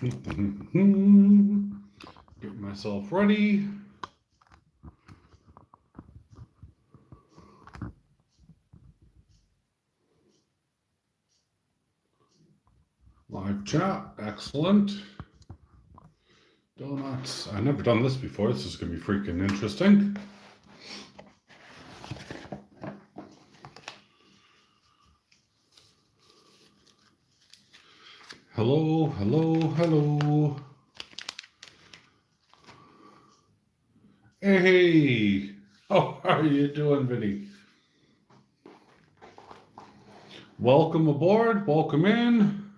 Get myself ready. Live chat, excellent. Donuts. I've never done this before. This is going to be freaking interesting. Hello, hello, hello. Hey, how are you doing, Vinny? Welcome aboard, welcome in.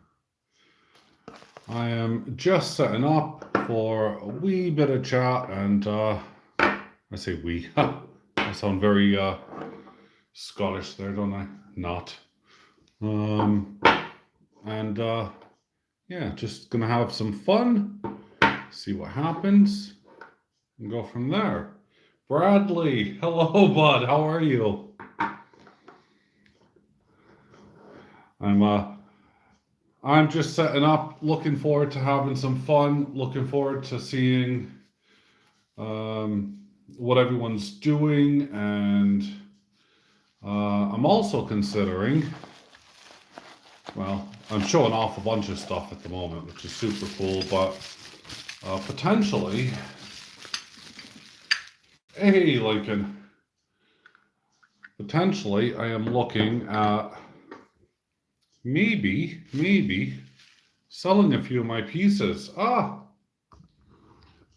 I am just setting up for a wee bit of chat, and I say we. I sound very Scottish there, don't I? Not. And yeah, just gonna have some fun, see what happens, and go from there. Bradley, hello, bud. How are you? I'm just setting up, looking forward to having some fun, looking forward to seeing what everyone's doing, and I'm also considering, well, I'm showing off a bunch of stuff at the moment, which is super cool, but potentially, hey, Lincoln, potentially I am looking at maybe selling a few of my pieces.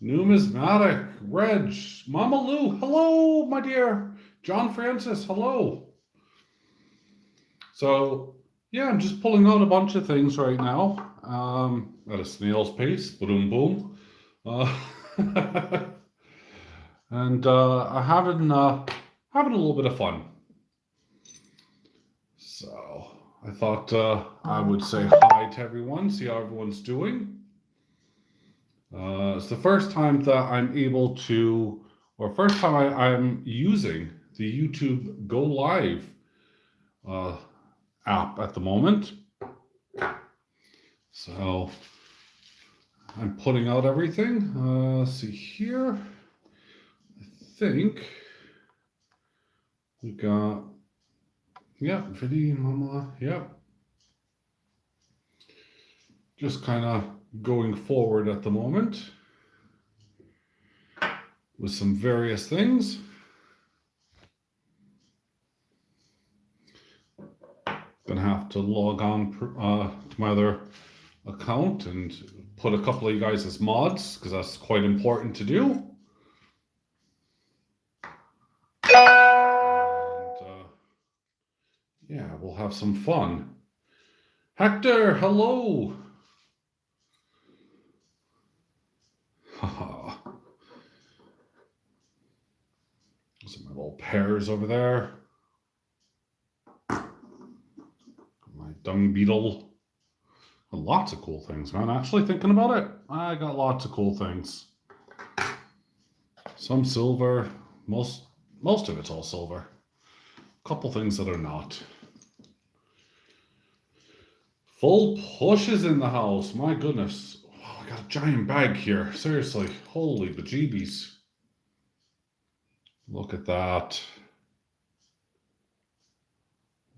Numismatic, Reg, Mama Lou, hello, my dear. John Francis, hello. So, yeah, I'm just pulling out a bunch of things right now at a snail's pace, boom, boom. And I'm having a little bit of fun. So, I thought I would say hi to everyone, see how everyone's doing. It's the first time that I'm able to, or first time I'm using the YouTube Go Live app at the moment. So I'm putting out everything. Let's see here. I think we got, yeah, video, mama, yeah. Just kind of going forward at the moment with some various things. Gonna have to log on to my other account and put a couple of you guys as mods, because that's quite important to do. And yeah, we'll have some fun. Hector, hello. Those are my little pears over there. My dung beetle. Lots of cool things, man. Actually thinking about it, I got lots of cool things. Some silver, most of it's all silver. A couple things that are not. Full pushes in the house, my goodness. Oh, I got a giant bag here, seriously. Holy bejeebies. Look at that.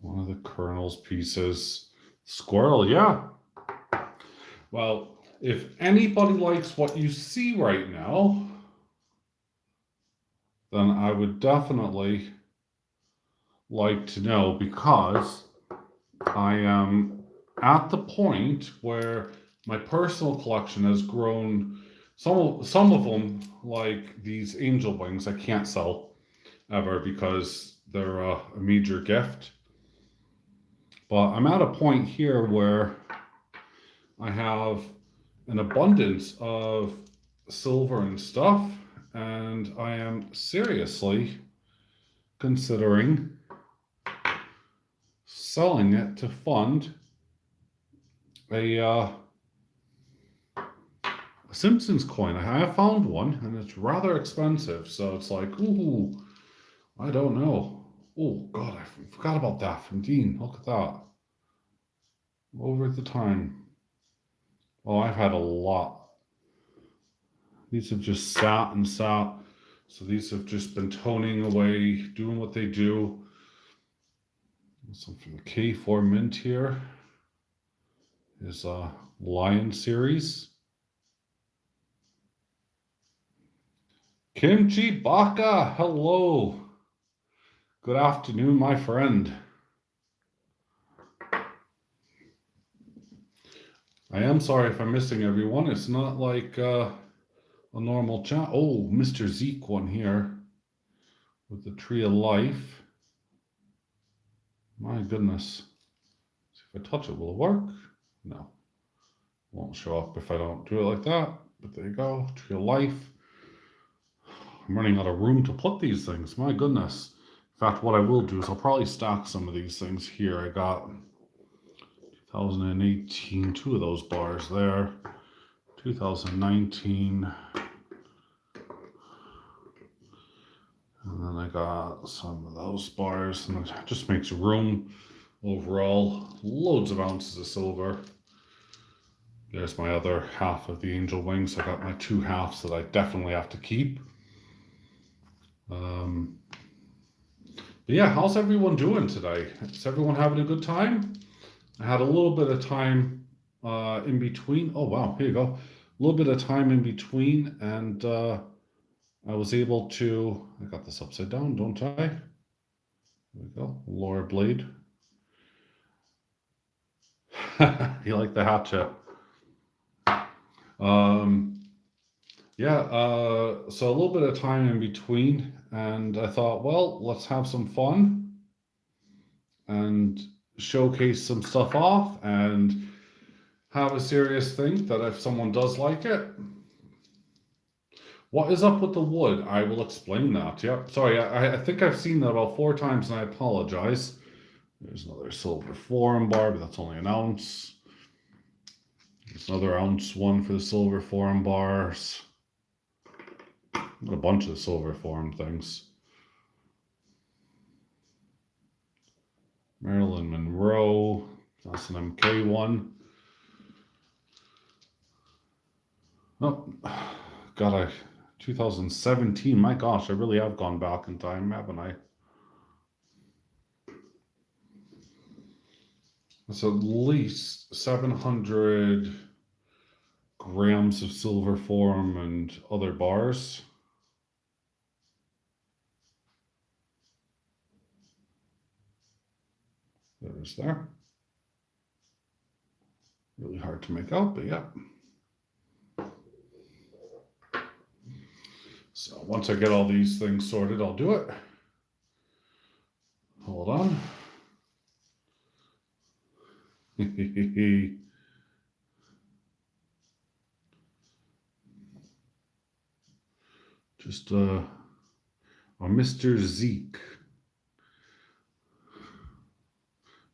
One of the Colonel's pieces. Squirrel, yeah. Well, if anybody likes what you see right now, then I would definitely like to know, because I am at the point where my personal collection has grown. Some of them, like these angel wings, I can't sell ever because they're a major gift. But I'm at a point here where I have an abundance of silver and stuff, and I am seriously considering selling it to fund a Simpsons coin. I have found one, and it's rather expensive, so it's like, ooh, I don't know. Oh God, I forgot about that from Dean. Look at that. Over the time. Oh, I've had a lot. These have just sat and sat. So these have just been toning away, doing what they do. Some from the K4 Mint here is a Lion series. Kimchi Baka, hello. Good afternoon, my friend. I am sorry if I'm missing everyone. It's not like a normal chat. Oh, Mr. Zeke one here with the Tree of Life. My goodness. See if I touch it, will it work? No. Won't show up if I don't do it like that. But there you go, Tree of Life. I'm running out of room to put these things. My goodness. In fact, what I will do is I'll probably stack some of these things here. I got 2018, two of those bars there. 2019. And then I got some of those bars, and it just makes room overall. Loads of ounces of silver. There's my other half of the angel wings. I got my two halves that I definitely have to keep. But yeah, how's everyone doing today? Is everyone having a good time? I had a little bit of time in between. Oh wow, here you go. A little bit of time in between, and I was able to. I got this upside down, don't I? There we go. Lower blade. You like the hatchet? Yeah, so a little bit of time in between, and I thought, well, let's have some fun and showcase some stuff off and have a serious think that if someone does like it. What is up with the wood? I will explain that. Yep. Sorry, I think I've seen that about 4 times and I apologize. There's another silver foreign bar, but that's only an ounce. There's another ounce one for the silver foreign bars. Got a bunch of silver foreign things. Marilyn Monroe. That's an MK one. Oh, got a 2017. My gosh, I really have gone back in time, haven't I? That's at least 700 grams of silver forum and other bars. There's there. Really hard to make out, but yeah. So once I get all these things sorted, I'll do it. Hold on. Just a Mr. Zeke.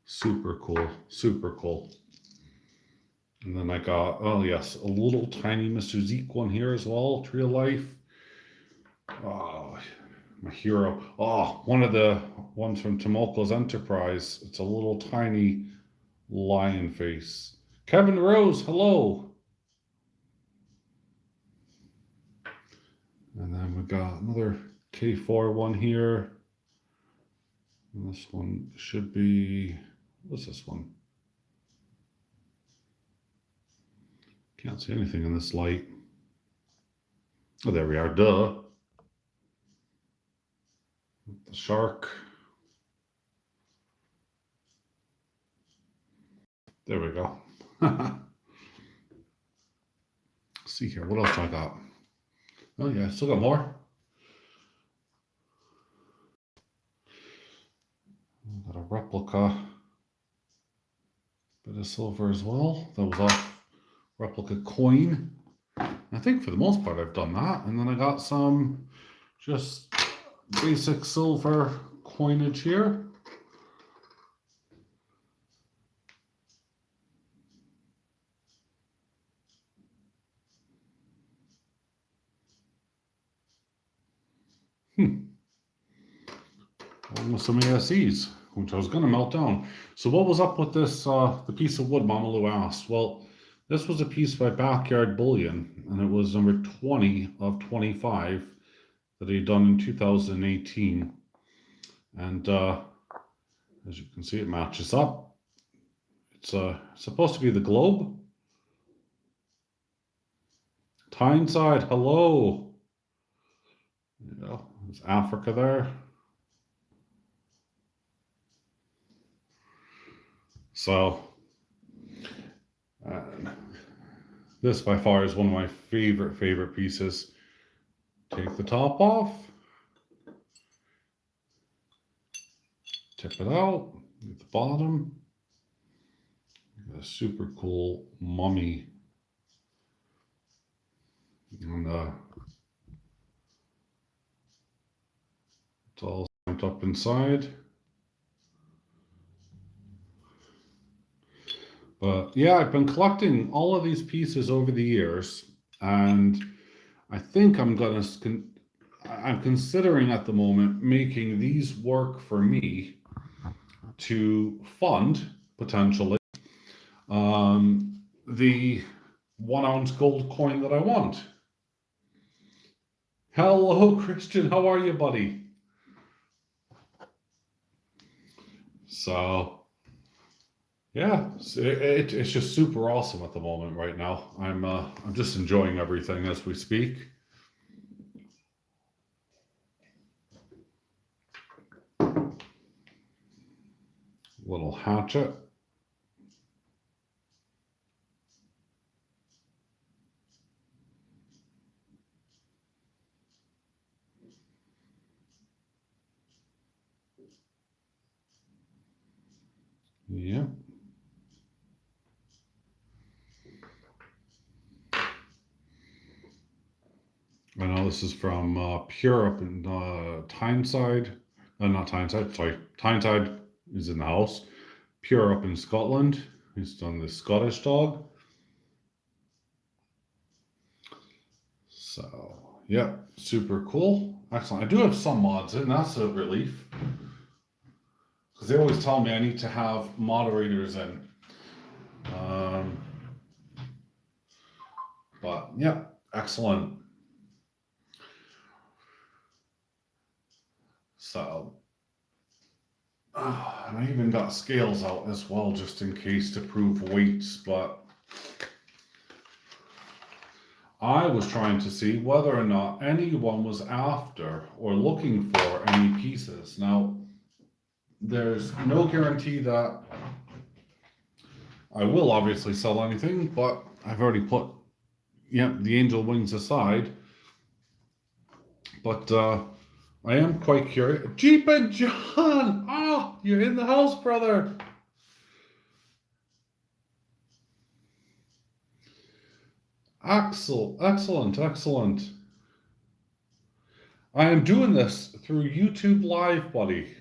Super cool, super cool. And then I got, oh yes, a little tiny Mr. Zeke one here as well, Tree of Life. Oh, my hero. Oh, one of the ones from Tomoko Enterprise. It's a little tiny lion face. Kevin Rose, hello. And then we got another K4 one here. And this one should be, what's this one? Can't see anything in this light. Oh, there we are, duh. The shark. There we go. See here, what else I got? Oh yeah, still got more. Got a replica. Bit of silver as well. That was off replica coin. I think for the most part I've done that. And then I got some just basic silver coinage here. Almost some ASEs, which I was going to melt down. So what was up with this, the piece of wood, Mama Lou asked? Well, This was a piece by Backyard Bullion, and it was number 20 of 25 that he done in 2018. And as you can see, it matches up. It's supposed to be the globe. Tyneside, hello. There's Africa there. So, this by far is one of my favorite pieces. Take the top off. Tip it out at the bottom. A super cool mummy. And it's all stamped up inside. But yeah, I've been collecting all of these pieces over the years, and I think I'm considering at the moment making these work for me to fund potentially the 1 ounce gold coin that I want. Hello, Christian. How are you, buddy? So, yeah, it's just super awesome at the moment right now. I'm just enjoying everything as we speak. Little hatchet. Yeah. I know this is from Pure up in Tyneside. Not Tyneside, sorry. Tyneside is in the house. Pure up in Scotland. He's done the Scottish dog. So, yeah, super cool. Excellent. I do have some mods in, that's a relief. Because they always tell me I need to have moderators in. But, yeah, excellent. So, and I even got scales out as well, just in case to prove weights, but I was trying to see whether or not anyone was after or looking for any pieces. Now, there's no guarantee that I will obviously sell anything, but I've already put, the angel wings aside. But I am quite curious. Jeep and John! Ah, you're in the house, brother! Excellent. I am doing this through YouTube Live, buddy.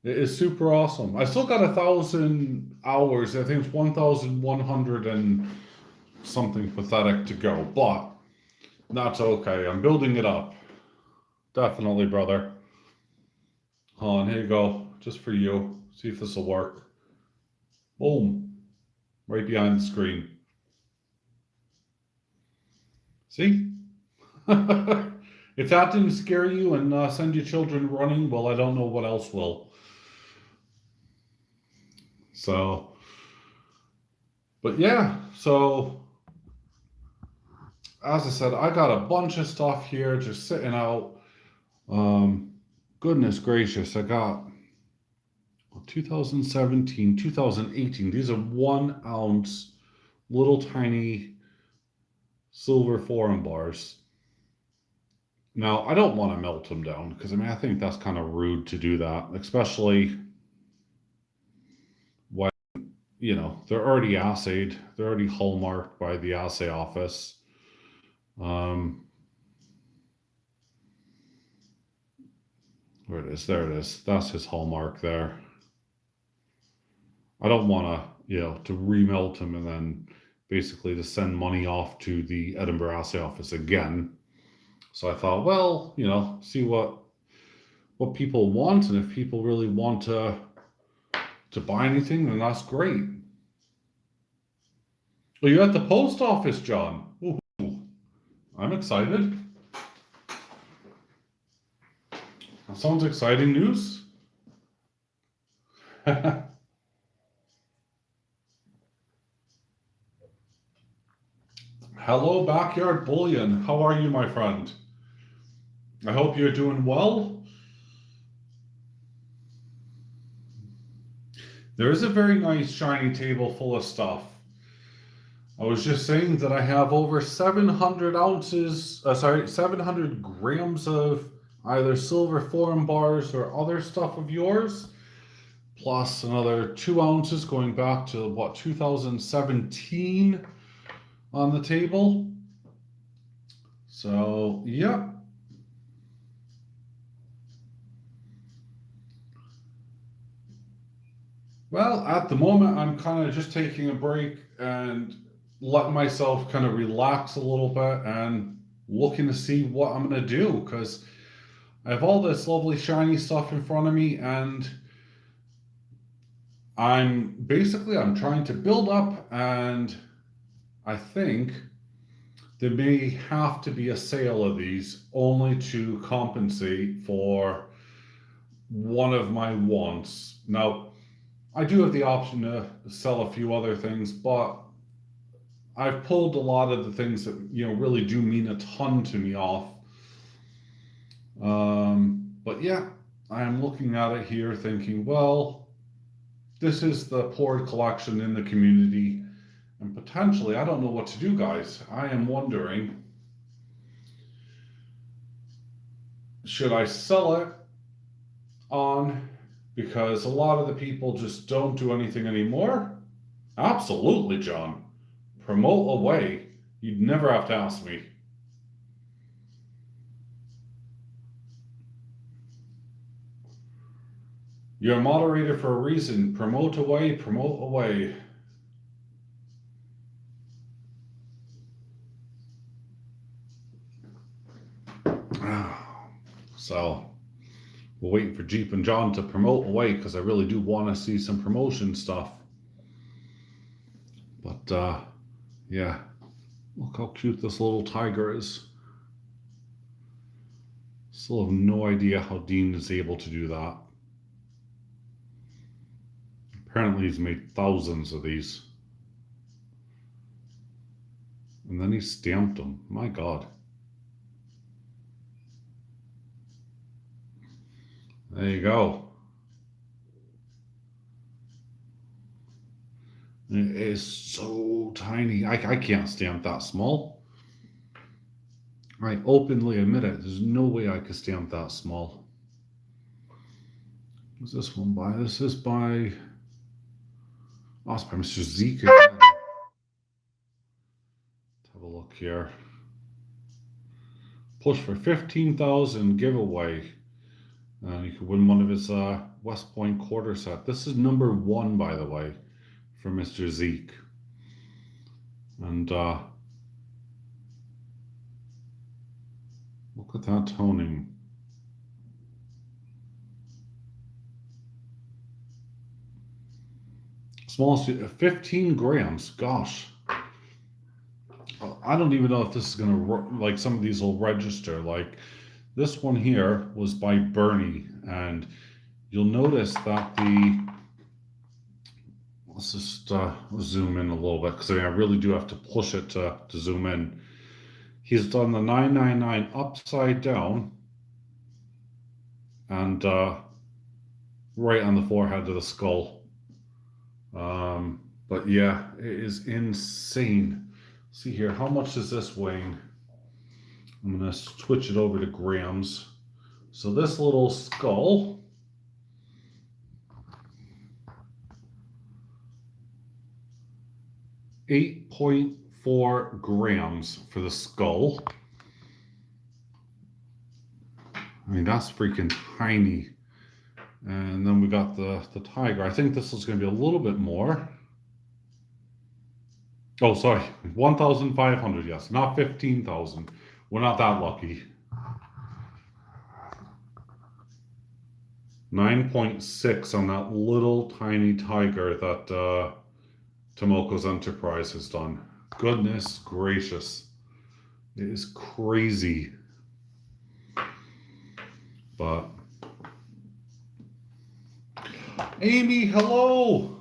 It is super awesome. I still got 1,000 hours. I think it's 1,100 and something pathetic to go, but that's okay. I'm building it up. Definitely, brother. Hold on, here you go. Just for you. See if this will work. Boom. Right behind the screen. See? If that didn't scare you and send your children running, well, I don't know what else will. So, but yeah, so as I said, I got a bunch of stuff here just sitting out. Goodness gracious, I got 2017, 2018. These are 1 ounce little tiny silver foreign bars. Now, I don't want to melt them down because I think that's kind of rude to do that, especially when, they're already assayed, they're already hallmarked by the assay office. Where it is, there it is. That's his hallmark there. I don't want to remelt them and then basically to send money off to the Edinburgh assay office again. So I thought, well, see what people want, and if people really want to buy anything, then that's great. Are you at the post office, John? Ooh, I'm excited. That sounds exciting news. Hello, Backyard Bullion. How are you, my friend? I hope you're doing well. There is a very nice shiny table full of stuff. I was just saying that I have over 700 ounces, 700 grams of either silver foreign bars or other stuff of yours, plus another 2 ounces going back to what, 2017 on the table. So, yeah. Well, at the moment, I'm kind of just taking a break and letting myself kind of relax a little bit and looking to see what I'm going to do because I have all this lovely shiny stuff in front of me and I'm trying to build up and I think there may have to be a sale of these only to compensate for one of my wants. Now, I do have the option to sell a few other things, but I've pulled a lot of the things that really do mean a ton to me off. But yeah, I am looking at it here, thinking, well, this is the poured collection in the community, and potentially, I don't know what to do, guys. I am wondering, should I sell it on because a lot of the people just don't do anything anymore? Absolutely, John. Promote away. You'd never have to ask me. You're a moderator for a reason. Promote away, promote away. So, we're waiting for Jeep and John to promote away because I really do want to see some promotion stuff. But, yeah. Look how cute this little tiger is. Still have no idea how Dean is able to do that. Apparently he's made thousands of these. And then he stamped them. My God. There you go. It is so tiny. I can't stamp that small. I openly admit it. There's no way I could stamp that small. Who's this one by? This is by... Oh, it's by Mr. Zeke again. Let's have a look here. Push for 15,000 giveaway. And you could win one of his West Point quarter set. This is number 1, by the way, for Mr. Zeke. And look at that toning. Smallest, 15 grams. Gosh. I don't even know if this is going to, like, some of these will register. Like, this one here was by Bernie. And you'll notice that let's just zoom in a little bit because I really do have to push it to zoom in. He's done the 999 upside down and right on the forehead of the skull. But yeah, it is insane. See here, how much is this weighing? I'm going to switch it over to grams. So this little skull, 8.4 grams for the skull. I mean, that's freaking tiny. And then we got the tiger. I think this is going to be a little bit more. Oh, sorry, 1,500, yes, not 15,000. We're not that lucky. 9.6 on that little tiny tiger that Tomoko's Enterprise has done. Goodness gracious. It is crazy. But Amy, hello.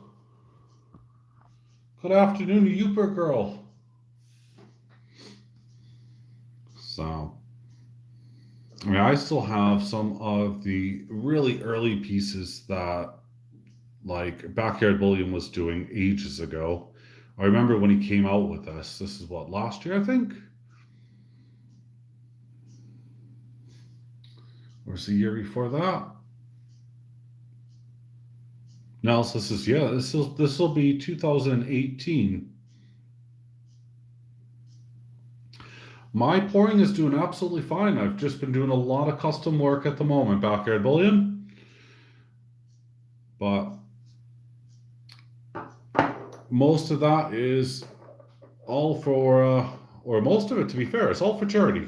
Good afternoon, Youper girl. So, I mean, I still have some of the really early pieces that, like, Backyard Bullion was doing ages ago. I remember when he came out with this. This is what, last year, I think? Or was the year before that? No, so this is, yeah, this will be 2018. My pouring is doing absolutely fine. I've just been doing a lot of custom work at the moment, Backyard Bullion. But most of that is all for, or most of it, to be fair, it's all for charity.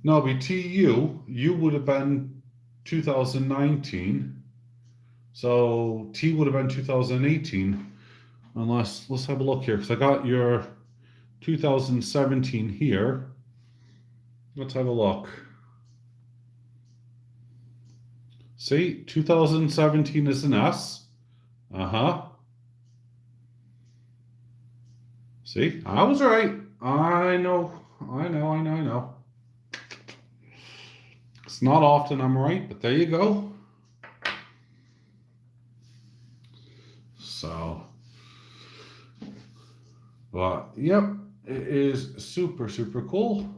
No, it'd be TU. You would have been 2019. So T would have been 2018. Unless, let's have a look here, because I got your 2017 here. Let's have a look. See, 2017 is an S. See, I was right. I know. It's not often I'm right, but there you go. So, but yep, it is super, super cool.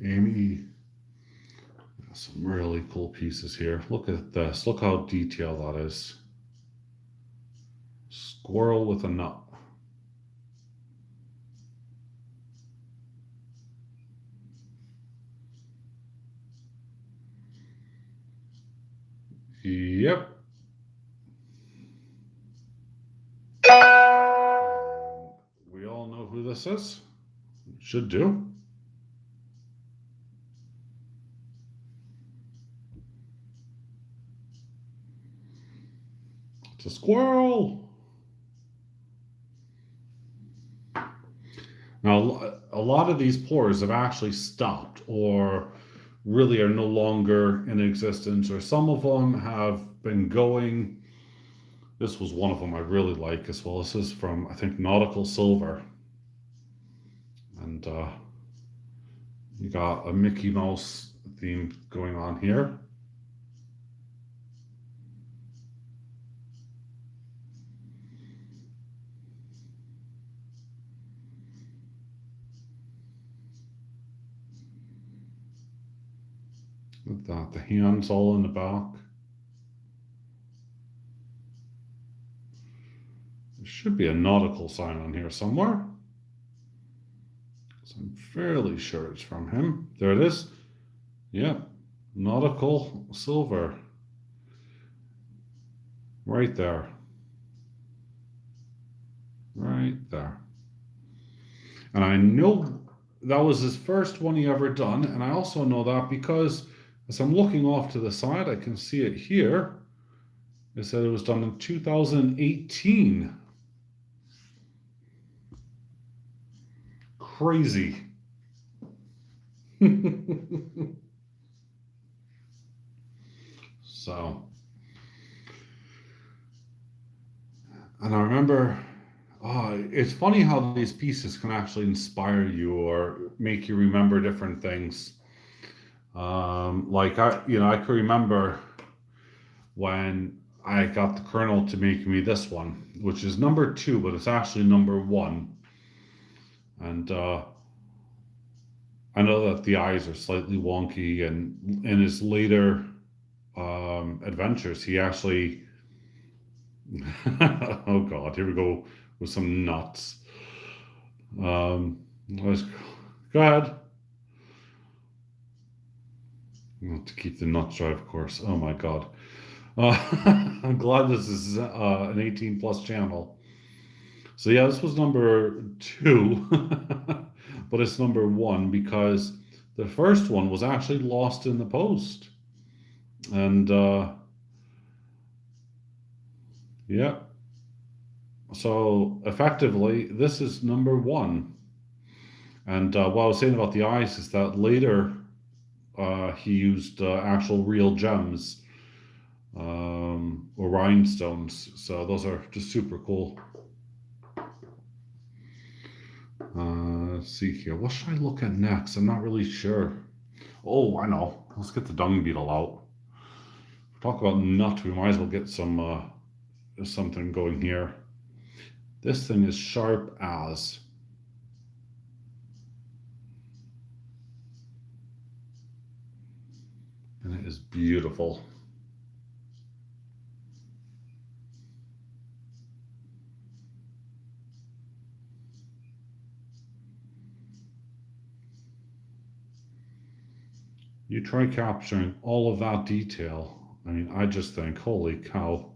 Amy, some really cool pieces here. Look at this. Look how detailed that is. Squirrel with a nut. Yep. We all know who this is. Should do. It's a squirrel. Now, a lot of these pours have actually stopped or really are no longer in existence, or some of them have been going. This was one of them I really like as well. This is from, I think, Nautical Silver. And you got a Mickey Mouse theme going on here. With that, the hands all in the back. There should be a nautical sign on here somewhere. So I'm fairly sure it's from him. There it is. Yeah, Nautical Silver. Right there. Right there. And I know that was his first one he ever done. And I also know that because as I'm looking off to the side, I can see it here. It said it was done in 2018. Crazy. So, and I remember, it's funny how these pieces can actually inspire you or make you remember different things. Like I can remember when I got the Colonel to make me this one, which is number 2, but it's actually number 1. And I know that the eyes are slightly wonky, and in his later adventures, he actually, oh God, here we go with some nuts. Go ahead. To keep the nuts dry, of course. Oh my God. I'm glad this is an 18 plus channel. So yeah, this was number 2, but it's number 1 because the first one was actually lost in the post. And yeah, so effectively, this is number one. And what I was saying about the eyes is that later he used actual real gems or rhinestones. So those are just super cool. Let's see here. What should I look at next? I'm not really sure. Oh, I know. Let's get the dung beetle out. Talk about nut. We might as well get some something going here. This thing is sharp as. And it is beautiful. You try capturing all of that detail. I mean, I just think, holy cow.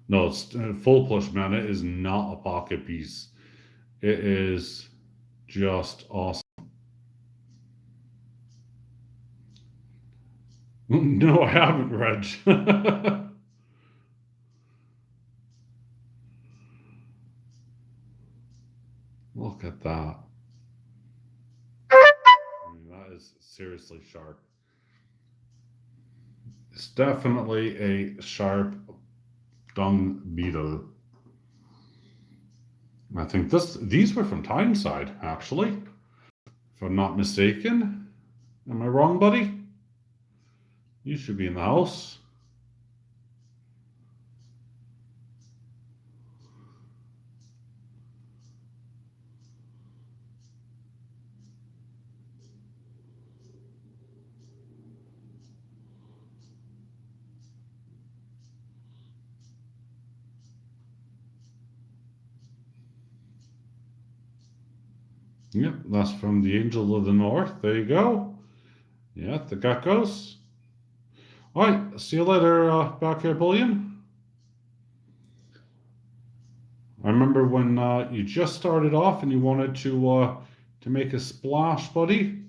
No, it's full plush, man. It is not a pocket piece. It is just awesome. No, I haven't, Reg. Look at that. I mean, that is seriously sharp. It's definitely a sharp dung beetle. I think these were from Tyneside, actually, if I'm not mistaken. Am I wrong, buddy? You should be in the house. Yep, that's from the Angel of the North. There you go. Yeah, the geckos. All right, see you later, back here, Bullion. I remember when you just started off and you wanted to make a splash, buddy,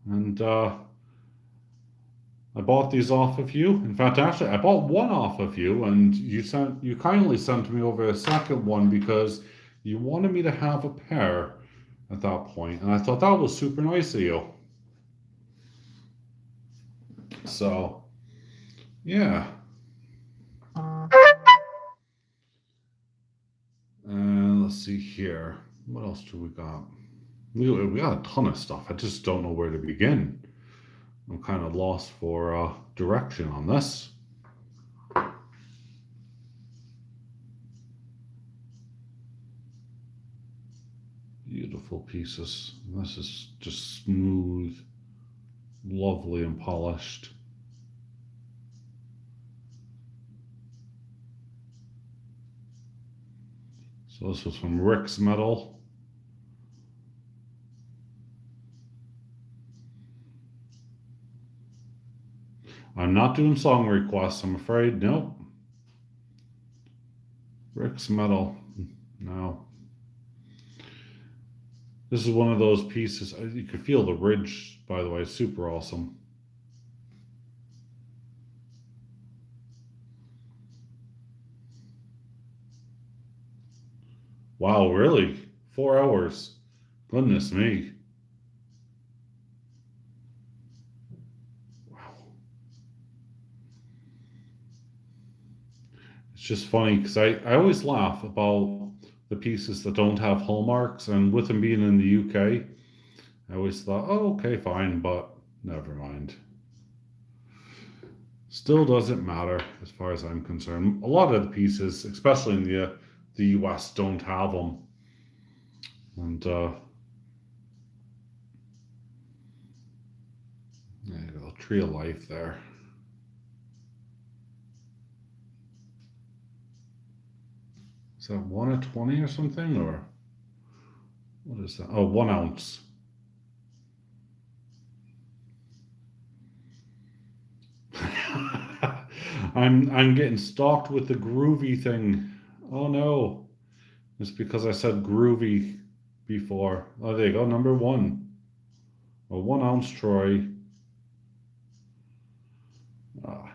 and I bought these off of you. In fact, actually, I bought one off of you, and you kindly sent me over a second one because you wanted me to have a pair at that point, and I thought that was super nice of you. So, yeah. And let's see here. What else do we got? We got a ton of stuff. I just don't know where to begin. I'm kind of lost for direction on this. Beautiful pieces. This is just smooth, lovely, and polished. So this was from Rick's Metal. I'm not doing song requests, I'm afraid. Nope. Rick's Metal. No. This is one of those pieces. You could feel the ridge, by the way. Super awesome. Wow, really? 4 hours. Goodness me. Wow. It's just funny because I always laugh about the pieces that don't have hallmarks, and with them being in the UK, I always thought, oh, okay, fine, but never mind. Still doesn't matter as far as I'm concerned. A lot of the pieces, especially in the US, don't have them. And there you go, Tree of Life there. Is that 1 of 20 or something? Or what is that? Oh, 1 ounce. I'm getting stalked with the groovy thing. Oh no. It's because I said groovy before. Oh, there you go, number one. a 1 ounce Troy.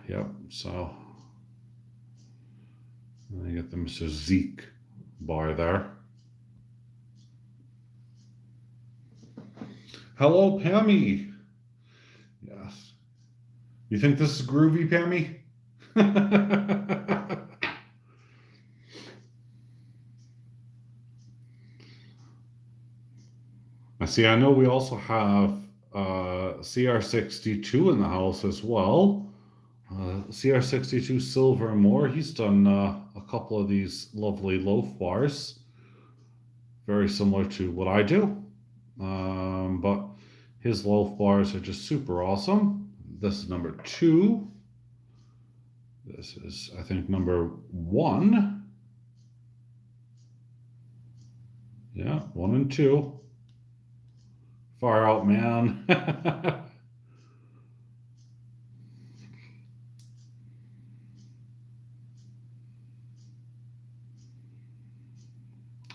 Yep, so I get the Mr. Zeke bar there. Hello, Pammy. Yes. You think this is groovy, Pammy? I know we also have CR62 in the house as well. CR62 Silver and More. He's done a couple of these lovely loaf bars. Very similar to what I do. But his loaf bars are just super awesome. This is number 2. This is, I think, number 1. Yeah, 1 and 2. Far out, man.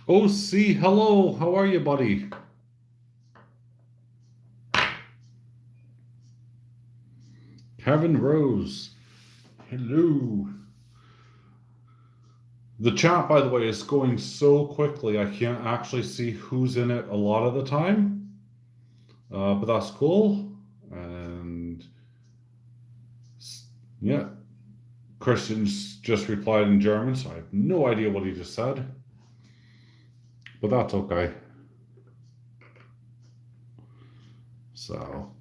OC, hello. How are you, buddy? Kevin Rose, hello. The chat, by the way, is going so quickly I can't actually see who's in it a lot of the time. But that's cool. And yeah, Christian's just replied in German, so I have no idea what he just said. But that's okay. So,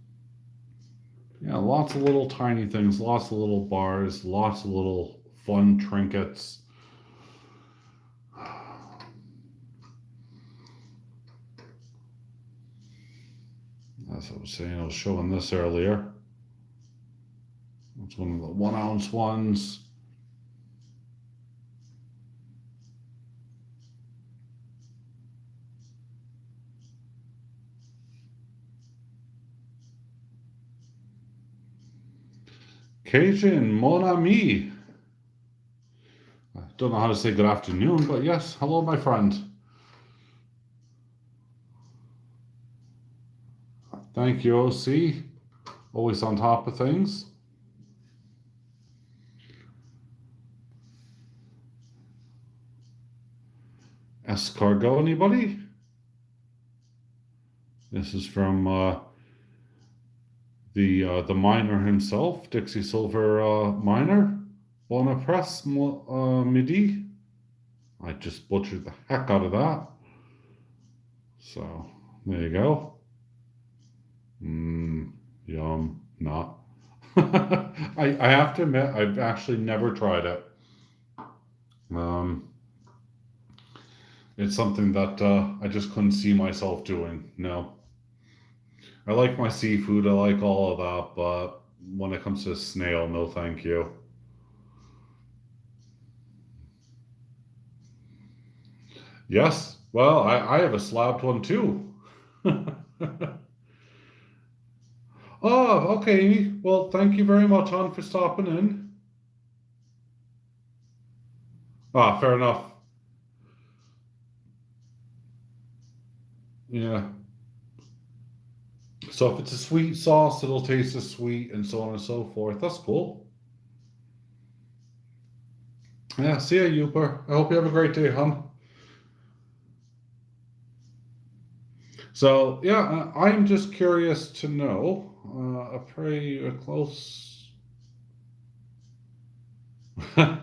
yeah, lots of little tiny things, lots of little bars, lots of little fun trinkets. As I was saying, I was showing this earlier. It's one of the 1 ounce ones. Cajun, mon ami. I don't know how to say good afternoon, but yes, hello, my friend. Thank you, OC. Always on top of things. Escargot, anybody? This is from the miner himself, Dixie Silver miner. Bon après midi. I just butchered the heck out of that. So, there you go. Yum. Not. I have to admit, I've actually never tried it. It's something that I just couldn't see myself doing. No. I like my seafood, I like all of that, but when it comes to snail, no thank you. Yes, well, I have a slabbed one too. Oh, okay. Well, thank you very much, hon, for stopping in. Fair enough. Yeah. So if it's a sweet sauce, it'll taste as sweet and so on and so forth. That's cool. Yeah, see ya, Youper. I hope you have a great day, hon. So, yeah, I'm just curious to know. I pray you're close. You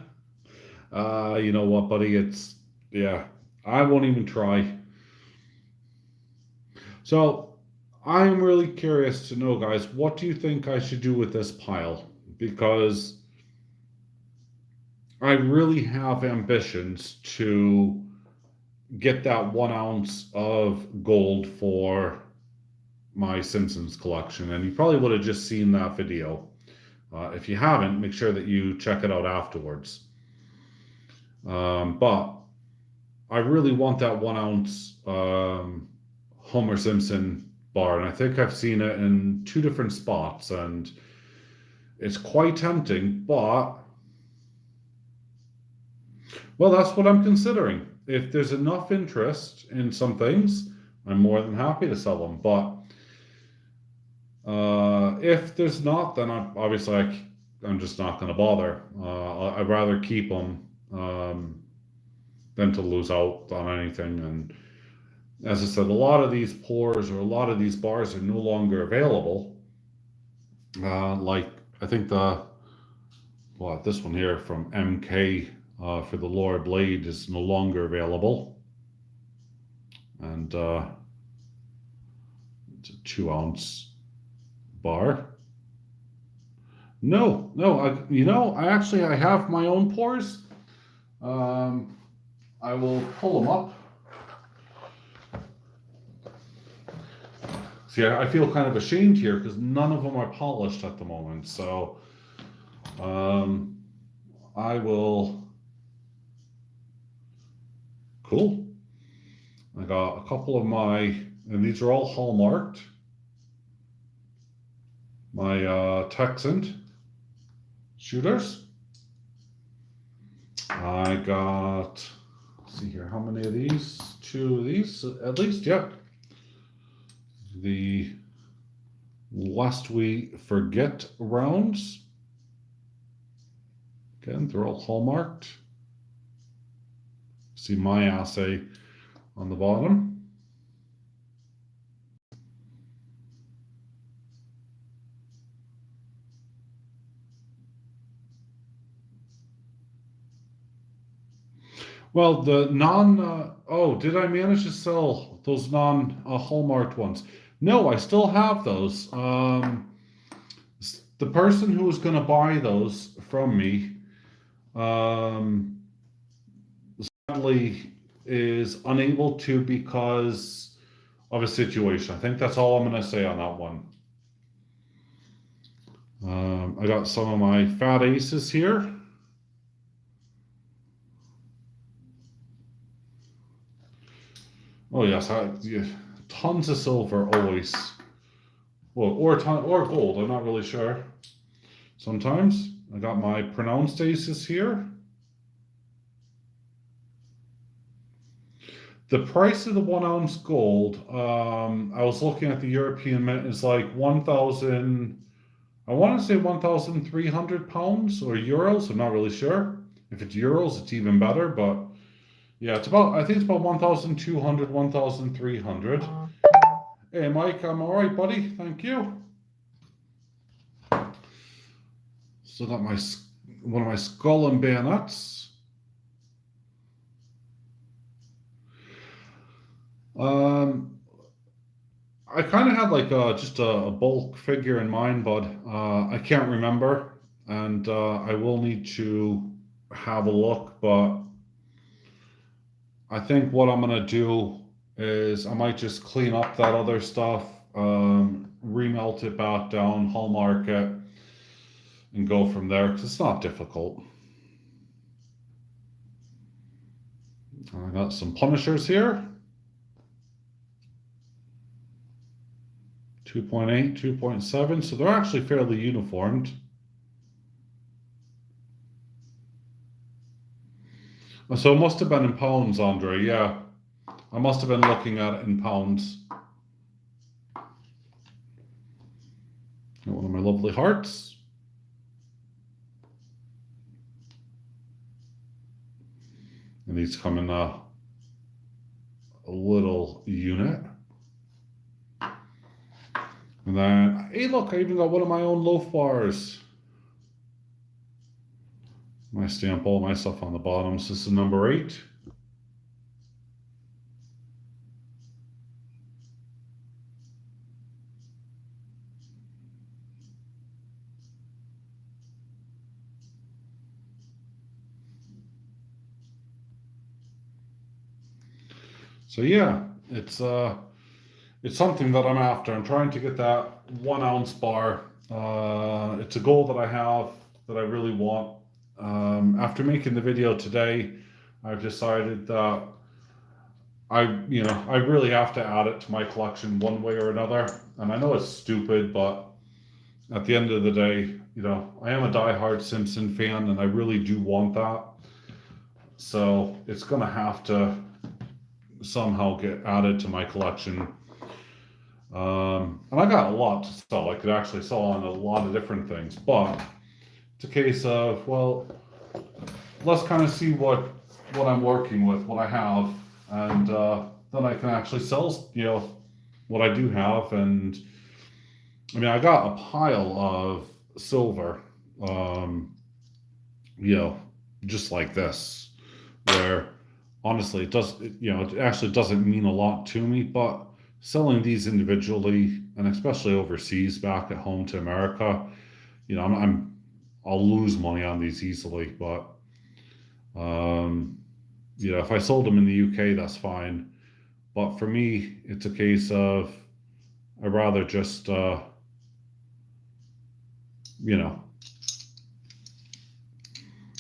know what, buddy? Yeah, I won't even try. So, I'm really curious to know, guys, what do you think I should do with this pile? Because I really have ambitions to get that 1 ounce of gold for my Simpsons collection. And you probably would have just seen that video. If you haven't, make sure that you check it out afterwards. But I really want that 1 ounce Homer Simpson bar. And I think I've seen it in 2 different spots. And it's quite tempting, but well, that's what I'm considering. If there's enough interest in some things, I'm more than happy to sell them. But if there's not, then I'm just not going to bother. I'd rather keep them than to lose out on anything. And as I said, a lot of these pours or a lot of these bars are no longer available. Like I think this one here from MK for the lower blade is no longer available, and it's a 2-ounce bar. No, I have my own pours. I will pull them up. See, I feel kind of ashamed here because none of them are polished at the moment. So I will. Cool. I got a couple of and these are all hallmarked. My Texan shooters. I got, let's see here, how many of these? 2 of these, at least, yep. The Lest We Forget rounds. Again, they're all hallmarked. See my assay on the bottom. Well, the did I manage to sell those non-hallmarked ones? No, I still have those. The person who was going to buy those from me, sadly, is unable to because of a situation. I think that's all I'm going to say on that one. I got some of my fat aces here. Oh yes, tons of silver always. Well, or gold. I'm not really sure. Sometimes I got my pronounced aces here. The price of the 1-ounce gold. I was looking at the European Mint. It's like 1,000. I want to say 1,300 pounds or euros. I'm not really sure. If it's euros, it's even better. But yeah, I think it's about 1,200, 1,300. Hey, Mike, I'm all right, buddy. Thank you. Still got one of my skull and bayonets. I kind of had like just a bulk figure in mind, but I can't remember, and I will need to have a look, but I think what I'm going to do is I might just clean up that other stuff, remelt it back down, hallmark it, and go from there, because it's not difficult. I got some Punishers here. 2.8, 2.7, so they're actually fairly uniformed. So it must have been in pounds, Andre. Yeah, I must have been looking at it in pounds. And one of my lovely hearts. And these come in a little unit. And then, hey, look, I even got one of my own loaf bars. I stamp all my stuff on the bottom. So this is number 8. So yeah, it's something that I'm after. I'm trying to get that 1-ounce bar. It's a goal that I have that I really want. After making the video today, I've decided that I really have to add it to my collection one way or another. And I know it's stupid, but at the end of the day, I am a diehard Simpson fan, and I really do want that. So it's gonna have to somehow get added to my collection. And I got a lot to sell. I could actually sell on a lot of different things, but it's a case of, well, let's kind of see what I'm working with, what I have, and then I can actually sell, what I do have. And I mean, I got a pile of silver, um, you know, just like this, where honestly it actually doesn't mean a lot to me, but selling these individually and especially overseas back at home to America, I'll lose money on these easily, but um, if I sold them in the UK, that's fine. But for me, it's a case of I'd rather just you know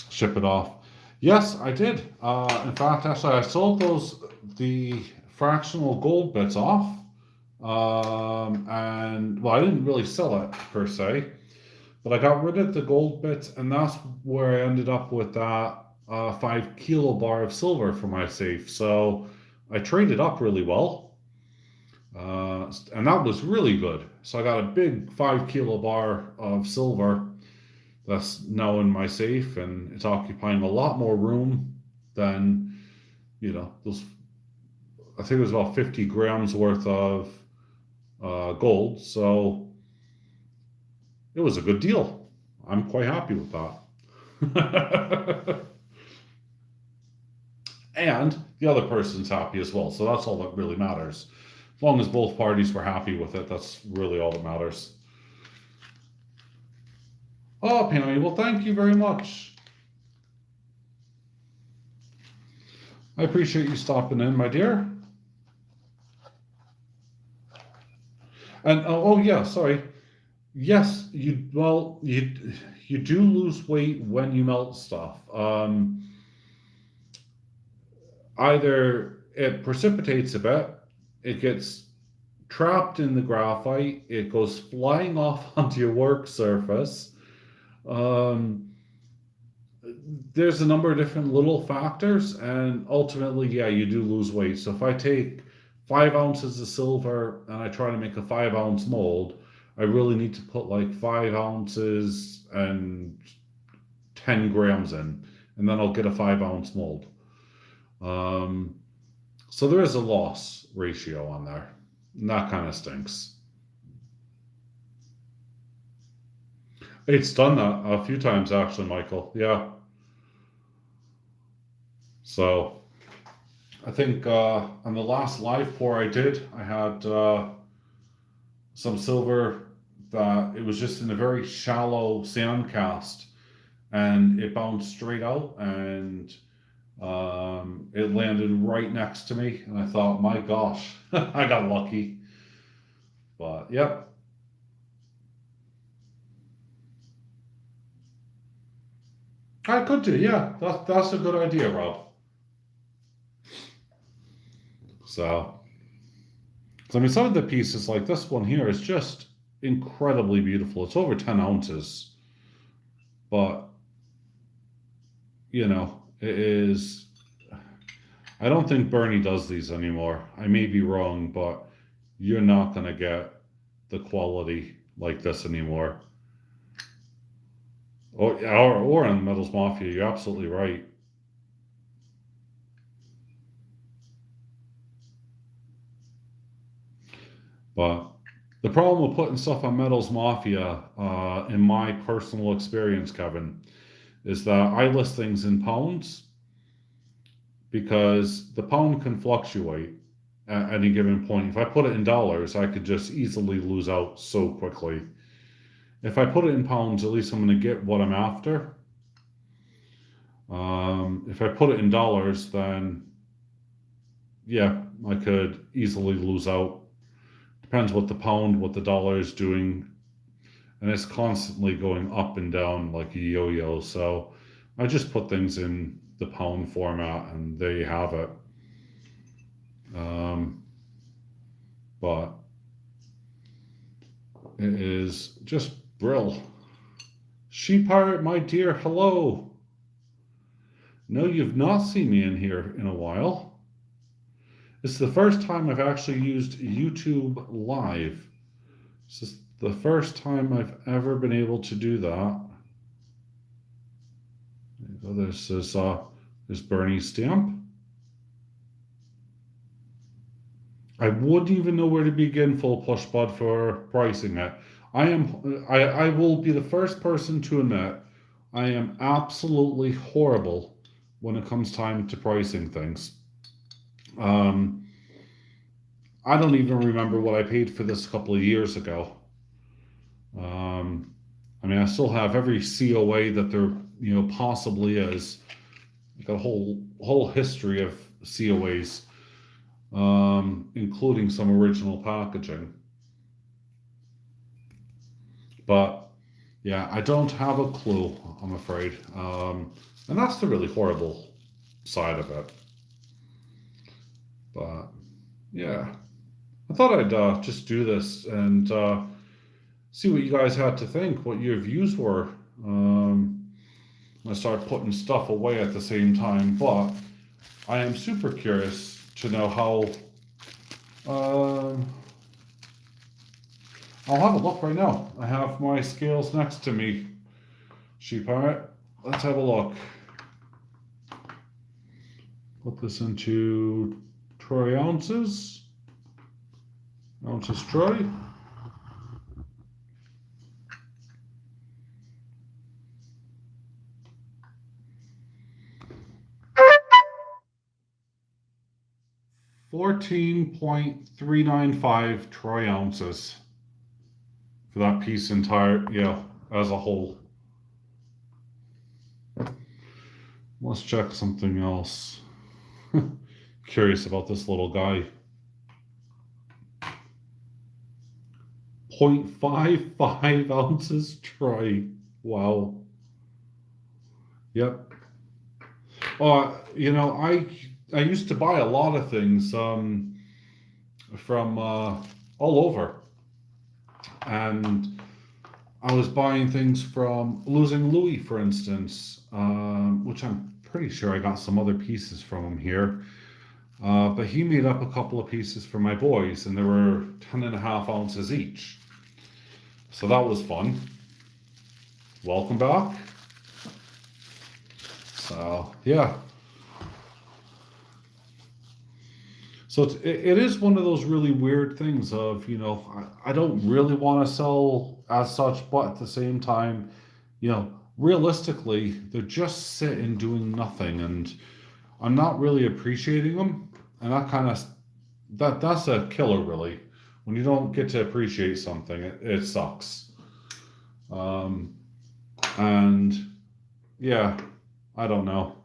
ship it off. Yes, I did. In fact, actually, I sold the fractional gold bits off. And well, I didn't really sell it per se, but I got rid of the gold bits, and that's where I ended up with that 5 kilo bar of silver for my safe. So I traded up really well, and that was really good. So I got a big 5 kilo bar of silver that's now in my safe, and it's occupying a lot more room than those. I think it was about 50 grams worth of gold. So it was a good deal. I'm quite happy with that. And the other person's happy as well. So that's all that really matters. As long as both parties were happy with it, that's really all that matters. Oh, Pammy, well, thank you very much. I appreciate you stopping in, my dear. And oh yeah, sorry. Yes, you do lose weight when you melt stuff. Either it precipitates a bit, it gets trapped in the graphite, it goes flying off onto your work surface. Um, there's a number of different little factors, and ultimately, yeah, you do lose weight. So if I take 5 ounces of silver and I try to make a 5 ounce mold, I really need to put like 5 ounces and 10 grams in, and then I'll get a 5 ounce mold. Um, so there is a loss ratio on there, and that kind of stinks. It's done that a few times actually, Michael. Yeah. So I think on the last live pour I did, I had some silver that it was just in a very shallow sand cast, and it bounced straight out, and it landed right next to me, and I thought, my gosh, I got lucky. But yep, I could do. Yeah, that's a good idea, Rob. So, I mean, some of the pieces like this one here is just incredibly beautiful. It's over 10 ounces, but it is. I don't think Bernie does these anymore. I may be wrong, but you're not gonna get the quality like this anymore. Or on Metals Mafia, you're absolutely right. But the problem with putting stuff on Metals Mafia, in my personal experience, Kevin, is that I list things in pounds because the pound can fluctuate at any given point. If I put it in dollars, I could just easily lose out so quickly. If I put it in pounds, at least I'm going to get what I'm after. If I put it in dollars, then yeah, I could easily lose out. Depends what the pound, what the dollar is doing, and it's constantly going up and down like a yo-yo. So I just put things in the pound format, and there you have it. Um, but it is just brill. Sheep Pirate, my dear, hello. No, you've not seen me in here in a while. It's the first time I've actually used YouTube Live. This is the first time I've ever been able to do that. There you go. There's Bernie's stamp. I wouldn't even know where to begin, full push bud, for pricing it. I will be the first person to admit I am absolutely horrible when it comes time to pricing things. Um, I don't even remember what I paid for this a couple of years ago. I mean, I still have every COA that there, possibly is. Like a whole history of COAs, including some original packaging. But yeah, I don't have a clue, I'm afraid. And that's the really horrible side of it. But yeah, I thought I'd just do this and see what you guys had to think, what your views were. I started putting stuff away at the same time, but I am super curious to know how. I'll have a look right now. I have my scales next to me. Sheep Parrot. Let's have a look. Put this into troy ounces. Ounces troy. $14.395 troy ounces for that piece as a whole. Let's check something else. Curious about this little guy. 0.55 ounces troy. Wow. Yep. I used to buy a lot of things from all over, and I was buying things from Losing Louis, for instance, which I'm pretty sure I got some other pieces from him here. But he made up a couple of pieces for my boys, and they were 10.5 ounces each. So that was fun. Welcome back. So, yeah. So it is one of those really weird things of, I don't really want to sell as such, but at the same time, realistically, they're just sitting doing nothing, and I'm not really appreciating them. And that's a killer, really. When you don't get to appreciate something, it sucks. And yeah, I don't know.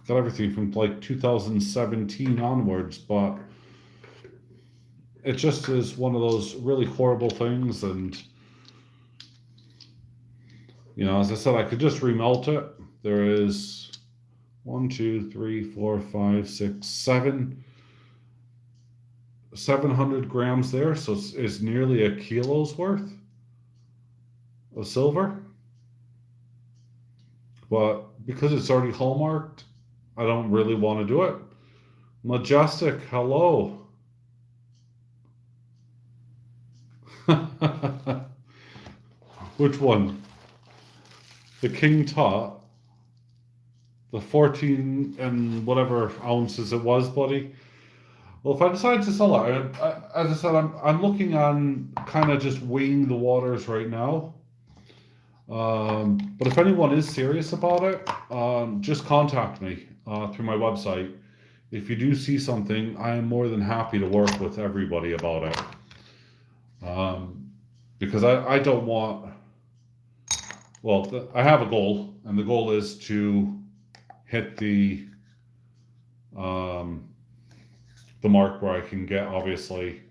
Got everything from like 2017 onwards, but it just is one of those really horrible things. And as I said, I could just remelt it. There is 1, 2, 3, 4, 5, 6, 700 grams there, so it's nearly a kilo's worth of silver. But because it's already hallmarked, I don't really want to do it. Majestic, hello. Which one? The King Tut? The 14 and whatever ounces it was, buddy? Well, if I decide to sell it, as I said, I'm looking on kind of just weighing the waters right now. But if anyone is serious about it, just contact me through my website. If you do see something, I am more than happy to work with everybody about it. Because I don't want, I have a goal, and the goal is to hit the mark where I can get, obviously,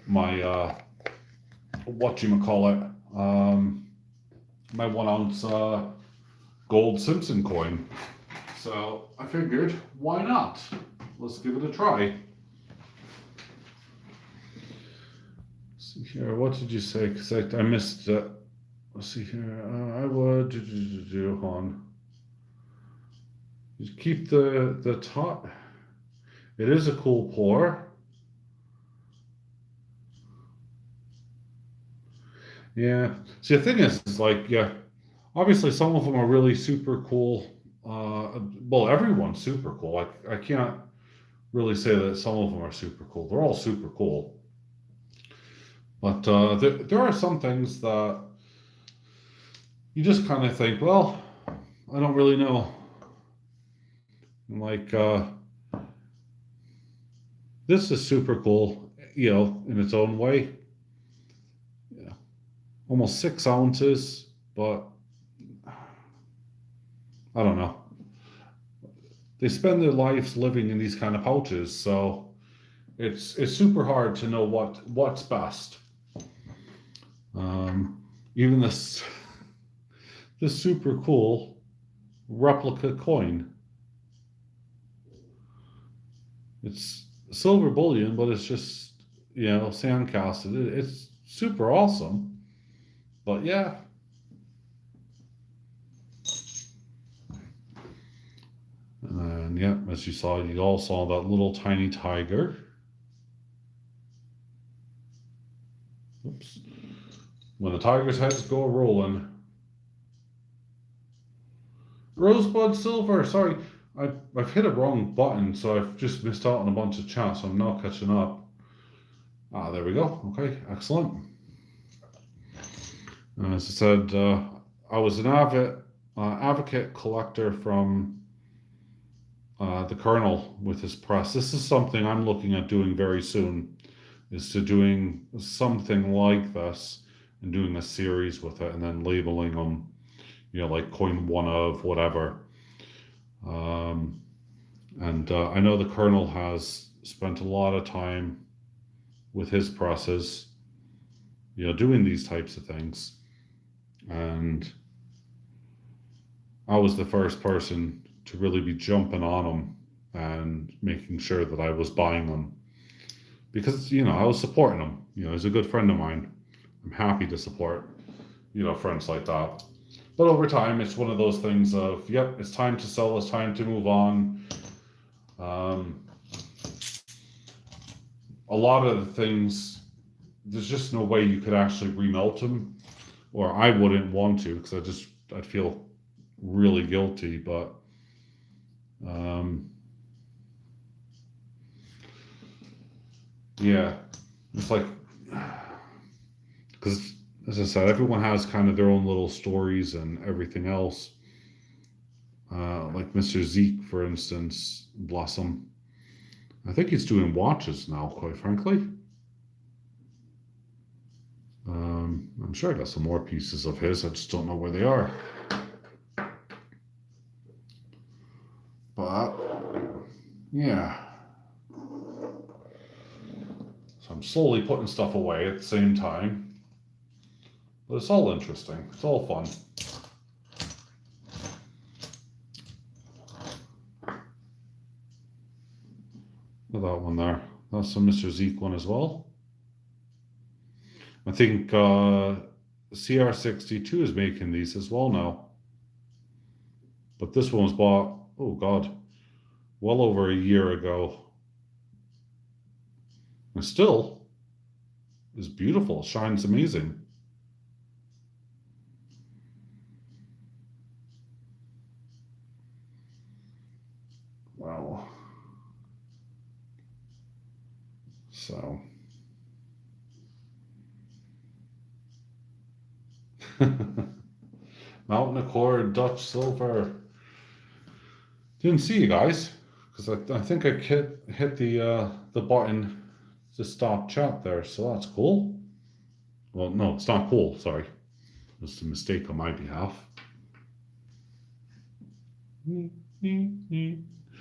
my whatchamacallit, my 1 ounce gold Simpson coin. So I figured, why not? Let's give it a try. Let's see here, what did you say? Because I missed it. Let's see here. I would do on. You keep the top. It is a cool pour. Yeah. See, the thing is like, yeah, obviously some of them are really super cool. Well, everyone's super cool. I can't really say that some of them are super cool. They're all super cool. But there are some things that you just kind of think, well, I don't really know. Like, this is super cool, in its own way. Yeah. Almost 6 ounces, but I don't know. They spend their lives living in these kind of pouches, so it's super hard to know what's best. Even this super cool replica coin. It's silver bullion, but it's just sand casted. It's super awesome. But yeah. And yeah, as you all saw that little tiny tiger. Oops. When the tiger's heads go rolling. Rosebud silver. Sorry, I've hit a wrong button, so I've just missed out on a bunch of chat, so I'm now catching up. There we go. Okay, excellent. As I said, I was an advocate collector from the Colonel with his press. This is something I'm looking at doing very soon, is to doing something like this and doing a series with it and then labeling them, like coin one of whatever. And I know the Colonel has spent a lot of time with his presses, doing these types of things. And I was the first person to really be jumping on them and making sure that I was buying them because, I was supporting him. He's a good friend of mine. I'm happy to support, friends like that. But over time, it's one of those things of, yep, it's time to sell, it's time to move on. A lot of the things, there's just no way you could actually remelt them, or I wouldn't want to because I'd feel really guilty. But yeah, it's like, because as I said, everyone has kind of their own little stories and everything else. Like Mr. Zeke, for instance, bless him. I think he's doing watches now, quite frankly. I'm sure I got some more pieces of his. I just don't know where they are. But yeah. So I'm slowly putting stuff away at the same time. But it's all interesting. It's all fun. Look at that one there. That's a Mr. Zeke one as well. I think CR62 is making these as well now. But this one was bought, oh God, well over a year ago. And still is beautiful. Shines amazing. Wow. So. Mountain Accord, Dutch Silver. Didn't see you guys because I think I hit the button to stop chat there, so that's cool. Well, no, it's not cool. Sorry, it was a mistake on my behalf. It's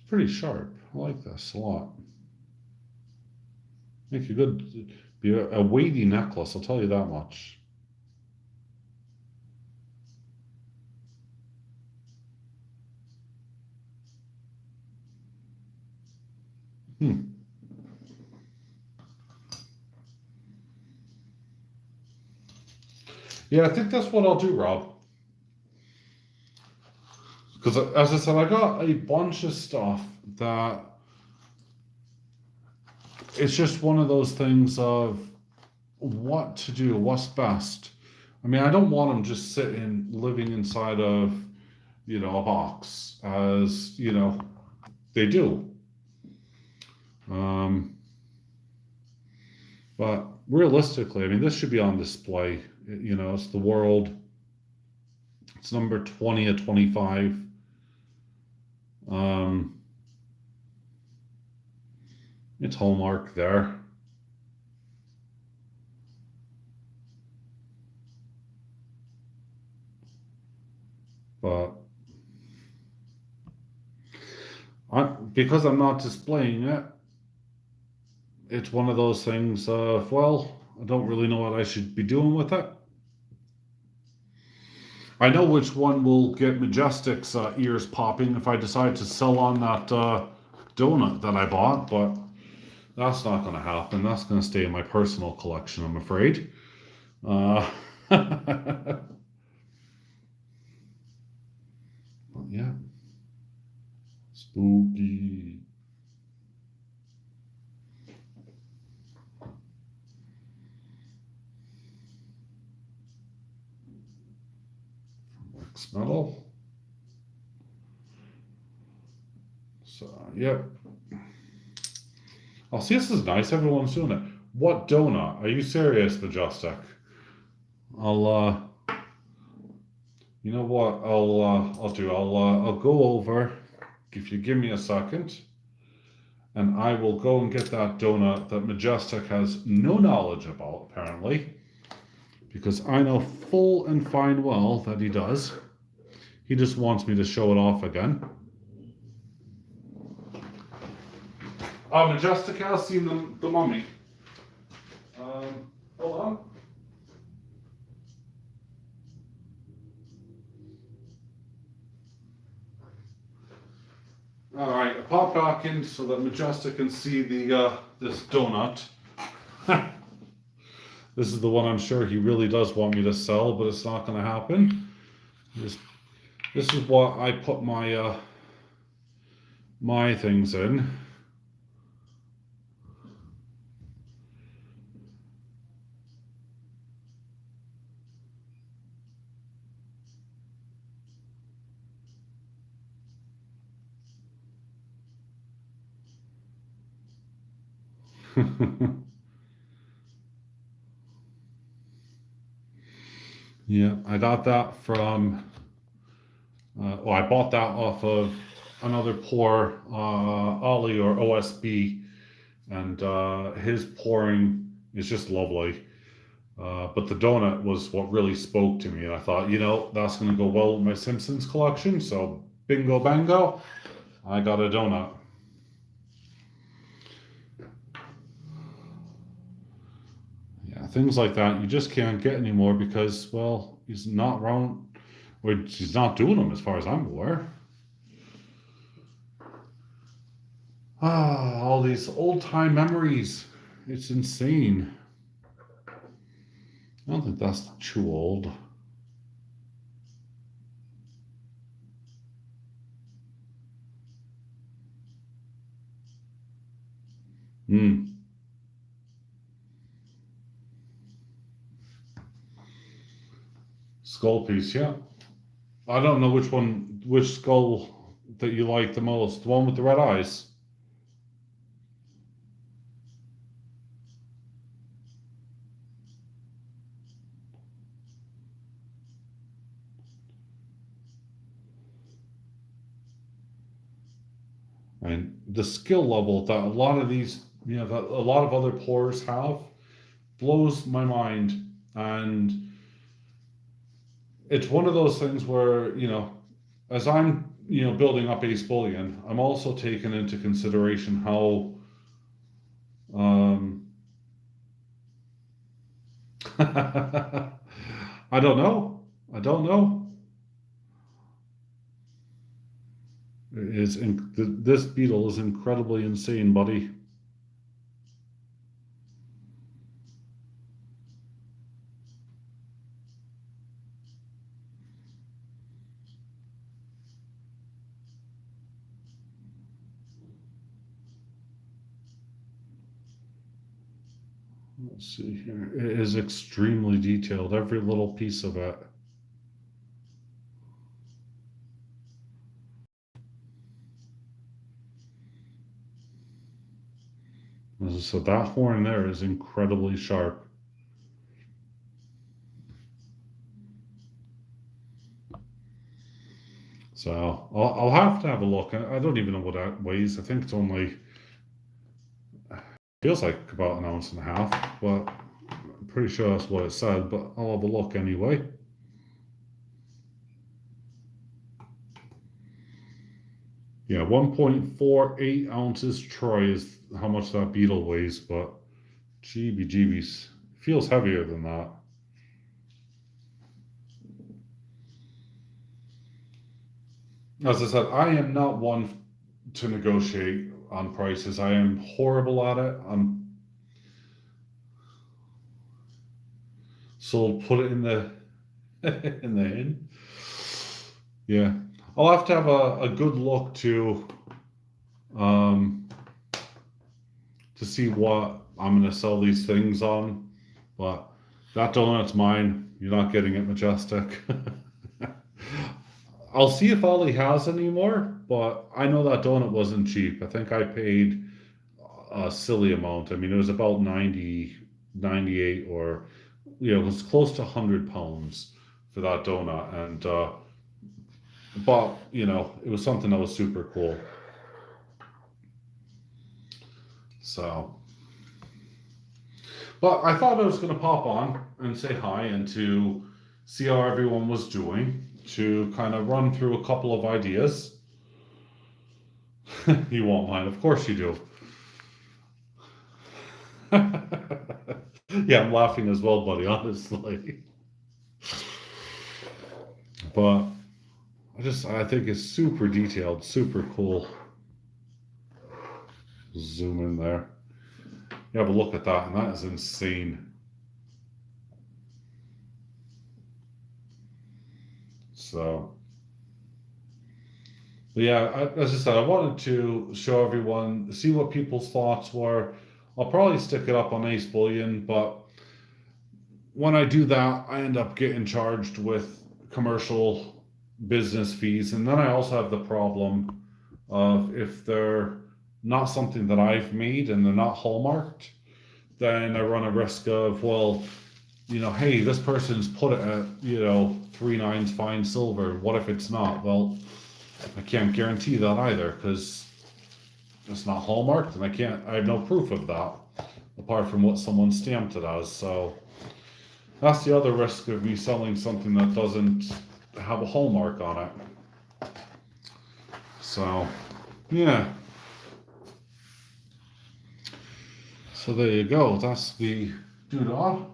pretty sharp. I like this a lot. Make a good, be a weighty necklace. I'll tell you that much. Yeah, I think that's what I'll do, Rob. Because as I said, I got a bunch of stuff that it's just one of those things of what to do, what's best. I mean, I don't want them just sitting, living inside of, a box, as, they do. But realistically, I mean, this should be on display. It's the world. It's number 20 of 25. It's Hallmark there. But because I'm not displaying it, it's one of those things of, well, I don't really know what I should be doing with it. I know which one will get Majestic's ears popping if I decide to sell on that donut that I bought, but that's not going to happen. That's going to stay in my personal collection, I'm afraid. Yeah. Spooky. Wax metal. So, yep. Oh, see, this is nice. Everyone's doing it. What donut? Are you serious, Majestic? You know what? I'll do. I'll go over. If you give me a second, and I will go and get that donut that Majestic has no knowledge about, apparently, because I know full and fine well that he does. He just wants me to show it off again. Majestic has seen the mummy. Hold on. All right, I pop back in so that Majestic can see the this donut. This is the one I'm sure he really does want me to sell, but it's not going to happen. This is what I put my my things in. Yeah, I got that from. I bought that off of another pour, Ollie or OSB, and his pouring is just lovely. But the donut was what really spoke to me, and I thought, that's going to go well with my Simpsons collection. So, bingo bango, I got a donut. Yeah, things like that you just can't get anymore because, well, he's not around. He's not doing them as far as I'm aware. All these old time memories. It's insane. I don't think that's too old. Skull piece, yeah. I don't know which skull that you like the most. The one with the red eyes. And the skill level that a lot of these, that a lot of other pourers have blows my mind. And it's one of those things where, as I'm, building up Ace Bullion, I'm also taking into consideration how, I don't know. I don't know. This beetle is incredibly insane, buddy. Let's see here. It is extremely detailed, every little piece of it. So that horn there is incredibly sharp. So I'll have to have a look. I don't even know what that weighs. I think it's only, feels like about an ounce and a half, but I'm pretty sure that's what it said, but I'll have a look anyway. Yeah, 1.48 ounces troy is how much that beetle weighs, but GB jeebies. Feels heavier than that. As I said, I am not one to negotiate on prices. I am horrible at it. So put it in the in the in. Yeah, I'll have to have a good look um to see what I'm gonna sell these things on. But that donut's mine. You're not getting it, Majestic. I'll see if Ollie has any more, but I know that donut wasn't cheap. I think I paid a silly amount. I mean, it was about 90, 98, or, it was close to £100 for that donut. And, but, it was something that was super cool. So, but I thought I was going to pop on and say hi and to see how everyone was doing, to kind of run through a couple of ideas. You won't mind, of course you do. Yeah, I'm laughing as well, buddy, honestly. But I think it's super detailed, super cool. Zoom in there. You have a look at that, and that is insane. So, but yeah, as I said, I wanted to show everyone, see what people's thoughts were. I'll probably stick it up on Ace Bullion, but when I do that, I end up getting charged with commercial business fees. And then I also have the problem of, if they're not something that I've made and they're not hallmarked, then I run a risk of, well, hey, this person's put it at, 3 9s fine silver. What if it's not? Well, I can't guarantee that either, because it's not hallmarked, and I have no proof of that apart from what someone stamped it as. So that's the other risk of me selling something that doesn't have a hallmark on it. So, yeah. So there you go. That's the doodad.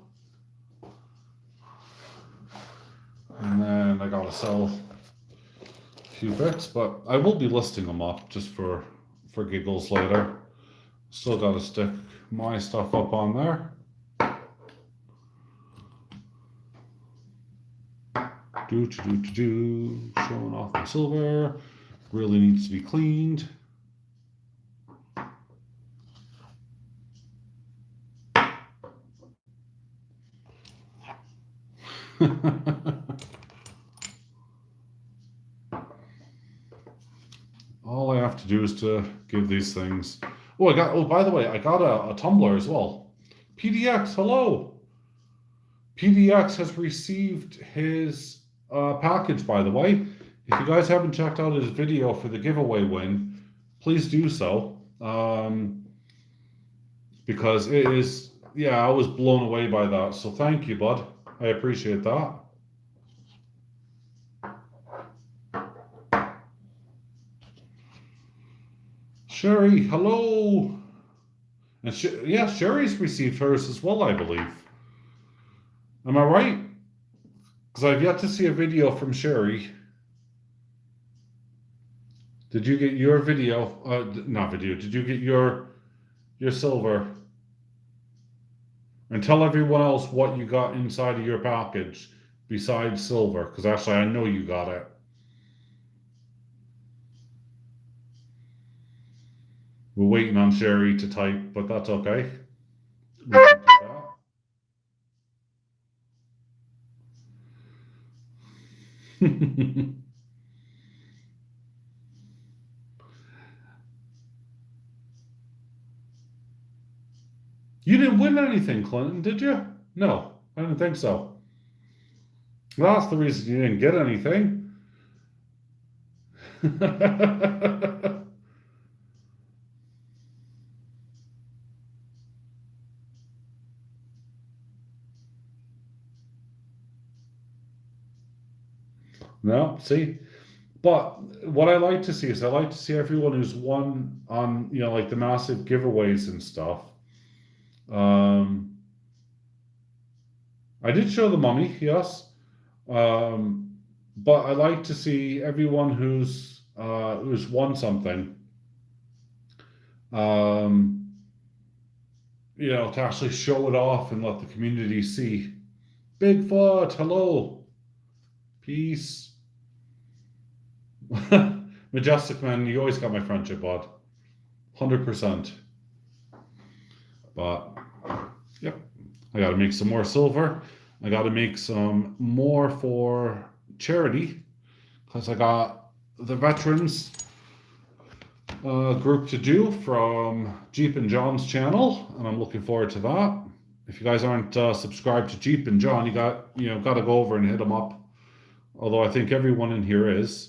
And then I gotta sell a few bits, but I will be listing them up just for giggles later. Still gotta stick my stuff up on there. Showing off the silver. Really needs to be cleaned. All I have to do is to give these things. Oh, by the way, I got a tumbler as well. PDX, hello. PDX has received his package, by the way. If you guys haven't checked out his video for the giveaway win, please do so. Because it is, I was blown away by that. So thank you, bud. I appreciate that. Sherry, hello. And Sherry's received hers as well, I believe. Am I right? Because I've yet to see a video from Sherry. Did you get your video? Not video. Did you get your silver? And tell everyone else what you got inside of your package besides silver, because actually I know you got it. We're waiting on Sherry to type, but that's okay. We can do that. You didn't win anything, Clinton, did you? No, I didn't think so. Well, that's the reason you didn't get anything. No, see? But what I like to see is I like to see everyone who's won on, like the massive giveaways and stuff. Um, I did show the mummy, yes. Um, but I like to see everyone who's won something. Um, to actually show it off and let the community see. Bigfoot, hello, peace. Majestic man, you always got my friendship, bud. 100%. But yep, I got to make some more silver. I got to make some more for charity because I got the veterans group to do from Jeep and John's channel, and I'm looking forward to that. If you guys aren't subscribed to Jeep and John, you got to go over and hit them up. Although I think everyone in here is.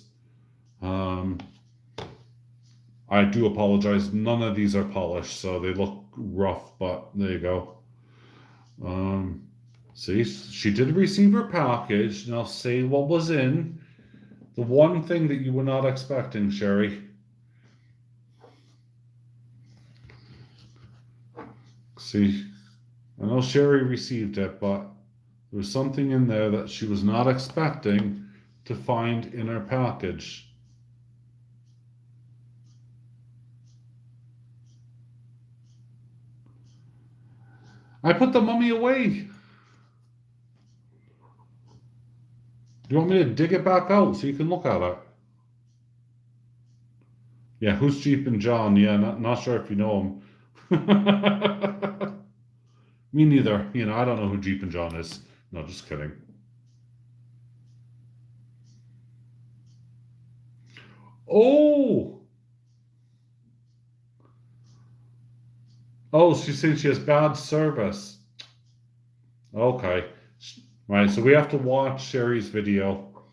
I do apologize. None of these are polished, so they look rough, but there you go. See, she did receive her package. Now say what was in. The one thing that you were not expecting, Sherry. See, I know Sherry received it, but there was something in there that she was not expecting to find in her package. I put the mummy away. Do you want me to dig it back out so you can look at it? Yeah, who's Jeep and John? Yeah, not sure if you know them. Me neither. I don't know who Jeep and John is. No, just kidding. Oh! Oh, she's saying she has bad service. Okay. Right, so we have to watch Sherry's video.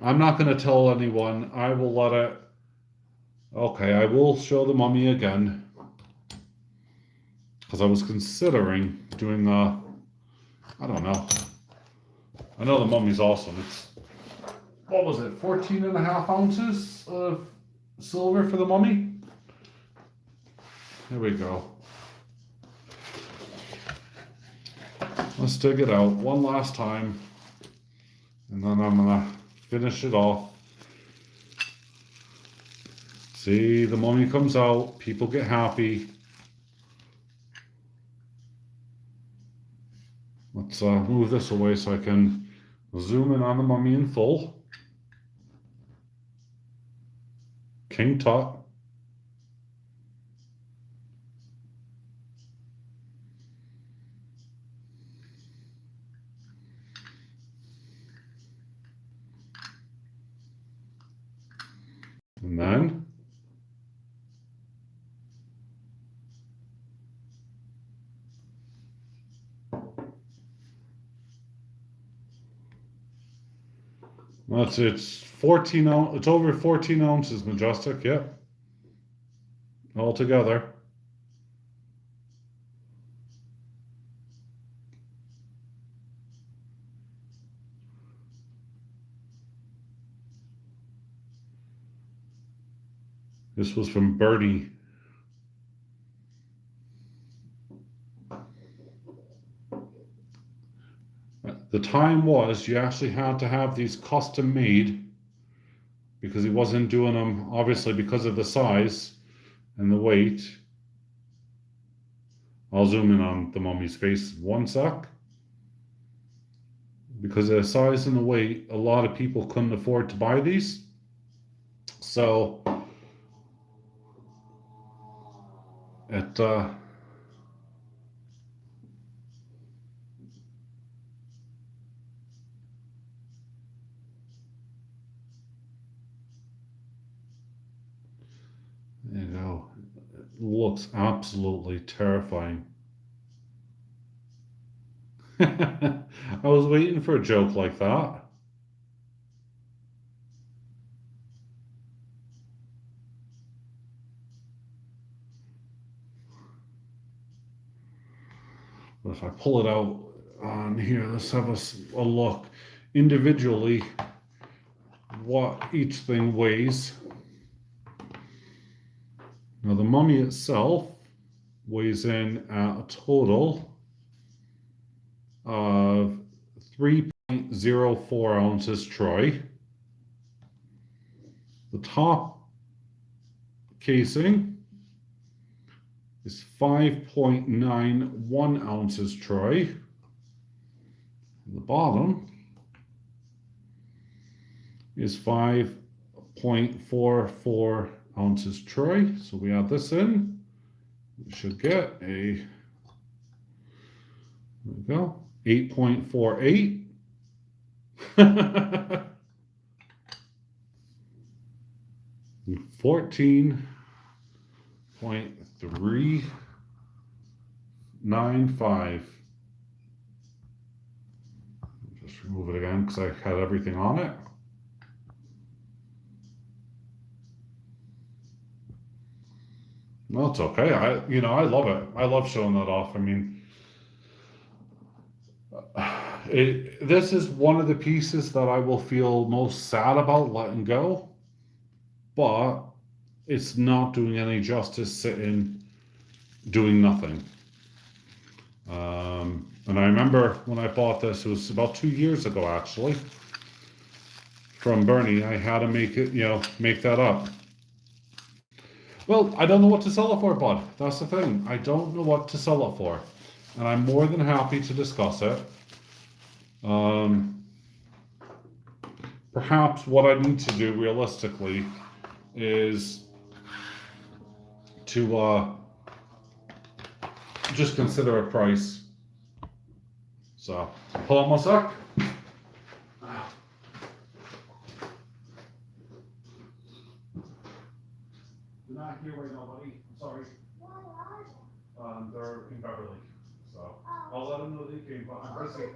I'm not going to tell anyone. I will let it. Okay, I will show the mummy again. Because I was considering doing I don't know. I know the mummy's awesome. It's, what was it, 14 and a half ounces of silver for the mummy? Here we go. Let's dig it out one last time. And then I'm going to finish it off. See, the mummy comes out. People get happy. Let's move this away so I can zoom in on the mummy in full. King Tut. And then it's 14 ounce, it's over 14 ounces, Majestic, yep. All together. This was from Birdie. The time was you actually had to have these custom made because he wasn't doing them, obviously, because of the size and the weight. I'll zoom in on the mummy's face one sec. Because of the size and the weight, a lot of people couldn't afford to buy these. So it looks absolutely terrifying. I was waiting for a joke like that. But if I pull it out on here, let's have a look individually what each thing weighs. Now the mummy itself weighs in at a total of 3.04 ounces troy. The top casing is 5.91 ounces troy. The bottom is 5.44 ounces troy. So we add this in. We should get a, there we go, 8.48. 14.395. Just remove it again because I had everything on it. No, it's okay. I love it. I love showing that off. I mean, this is one of the pieces that I will feel most sad about letting go, but it's not doing any justice sitting doing nothing. And I remember when I bought this, it was about 2 years ago actually, from Bernie. I had to make it, make that up. Well, I don't know what to sell it for, bud. That's the thing. I don't know what to sell it for. And I'm more than happy to discuss it. Perhaps what I need to do realistically is to just consider a price. So, hold on one sec. They're not here right now, buddy. I'm sorry. They're in Beverly. So, I'll let them know they came, but I'm busy.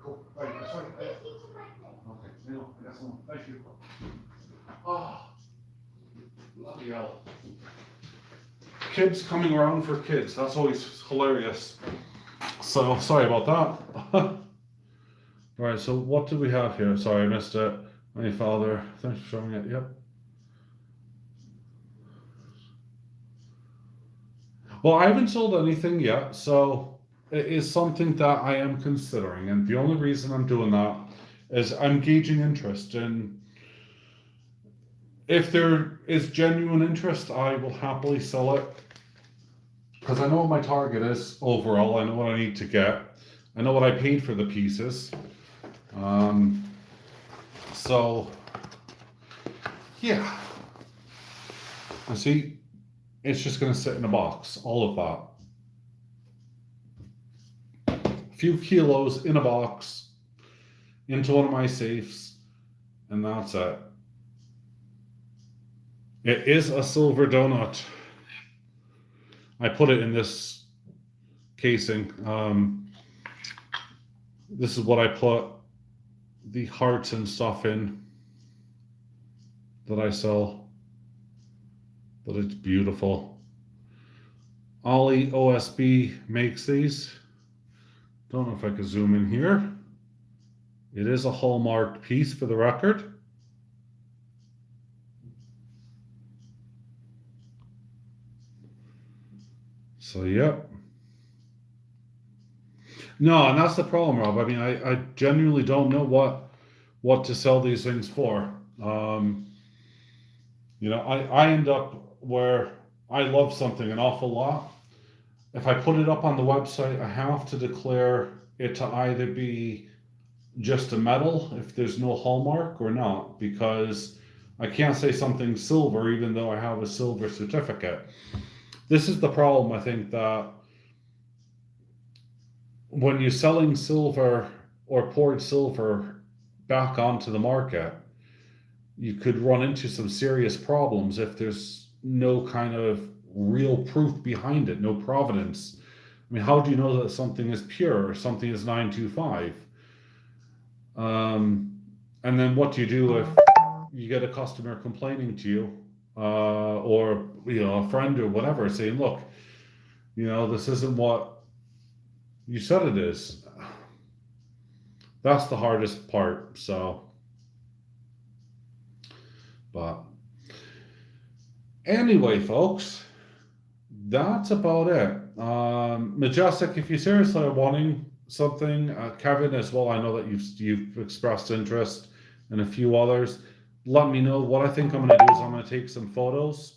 Cool. Right, that's right. Okay, I got some. Thank you. Oh, bloody hell. Kids coming around for kids. That's always hilarious. So, sorry about that. Right, so what do we have here? Sorry, I missed it. My father. Thanks for showing it. Yep. Well, I haven't sold anything yet, so it is something that I am considering. And the only reason I'm doing that is I'm gauging interest. And if there is genuine interest, I will happily sell it. Because I know what my target is overall. I know what I need to get. I know what I paid for the pieces. So, yeah. And see, it's just going to sit in a box, all of that. A few kilos in a box, into one of my safes, and that's it. It is a silver donut. I put it in this casing. This is what I put the hearts and stuff in that I sell. But it's beautiful. Ollie OSB makes these. Don't know if I can zoom in here. It is a hallmarked piece for the record. So, yep. No, and that's the problem, Rob. I mean, I genuinely don't know what to sell these things for. I end up where I love something an awful lot. If I put it up on the website, I have to declare it to either be just a metal, if there's no hallmark, or not, because I can't say something's silver even though I have a silver certificate. This is the problem, I think, that when you're selling silver or poured silver back onto the market, you could run into some serious problems if there's no kind of real proof behind it, no provenance. I mean, how do you know that something is pure or something is 925? And then what do you do if you get a customer complaining to you, or a friend or whatever saying, "Look, this isn't what you said it is." That's the hardest part. So, but anyway, folks, that's about it. Majestic, if you seriously are wanting something, Kevin as well, I know that you've expressed interest, and a few others. Let me know. What I think I'm going to do is I'm going to take some photos,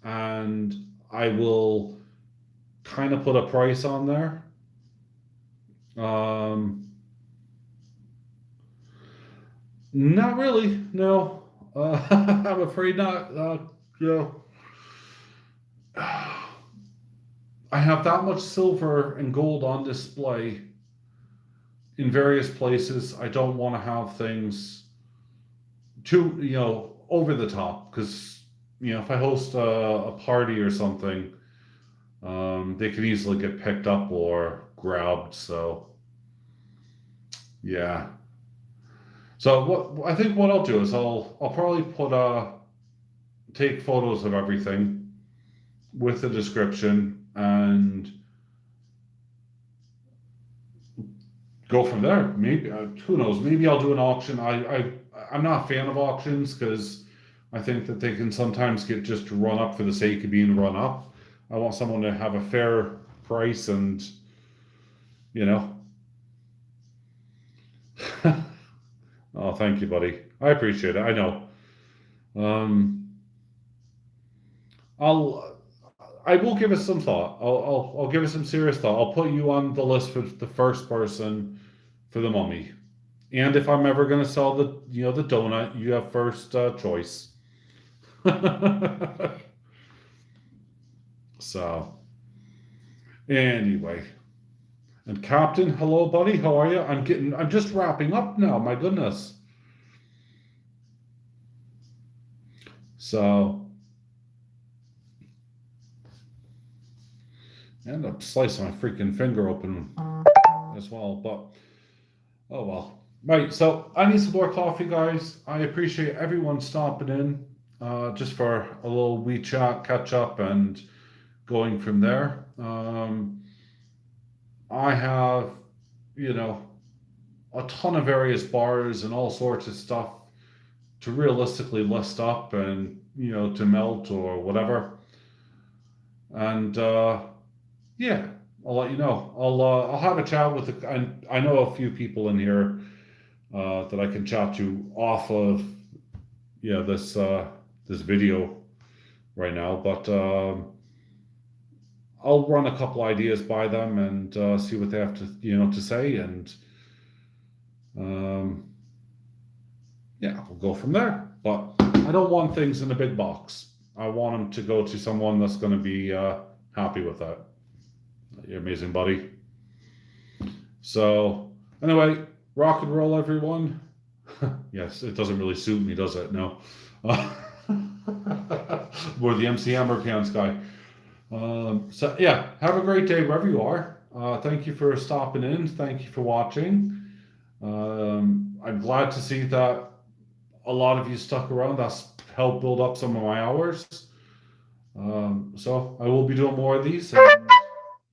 and I will kind of put a price on there. Not really, no. I'm afraid not. I have that much silver and gold on display in various places. I don't want to have things too, over the top, because, if I host a party or something, they can easily get picked up or grabbed. So, yeah. So what I think what I'll do is I'll probably take photos of everything with the description and go from there. Maybe who knows? Maybe I'll do an auction. I'm not a fan of auctions because I think that they can sometimes get just run up for the sake of being run up. I want someone to have a fair price and Oh, thank you, buddy. I appreciate it. I know. Um, I will give it some thought. I'll give it some serious thought. I'll put you on the list for the first person for the mummy. And if I'm ever going to sell the donut, you have first choice. So, anyway. And Captain, hello, buddy. How are you? I'm just wrapping up now. My goodness. So, I end up slicing my freaking finger open as well. But, oh well. Right, so I need some more coffee, guys. I appreciate everyone stopping in just for a little wee chat, catch up, and going from there. I have, a ton of various bars and all sorts of stuff to realistically list up and, to melt or whatever. And yeah, I'll let you know. I'll have a chat with and I know a few people in here that I can chat to off of this video right now, but I'll run a couple ideas by them and see what they have to say, and yeah, we'll go from there. But I don't want things in a big box. I want them to go to someone that's going to be happy with that. You're amazing, buddy. So anyway, rock and roll, everyone. Yes, it doesn't really suit me, does it? No. We're the MC Hammer Cans guy. So yeah, have a great day wherever you are. Thank you for stopping in. Thank you for watching. I'm glad to see that a lot of you stuck around. That's helped build up some of my hours. So I will be doing more of these, and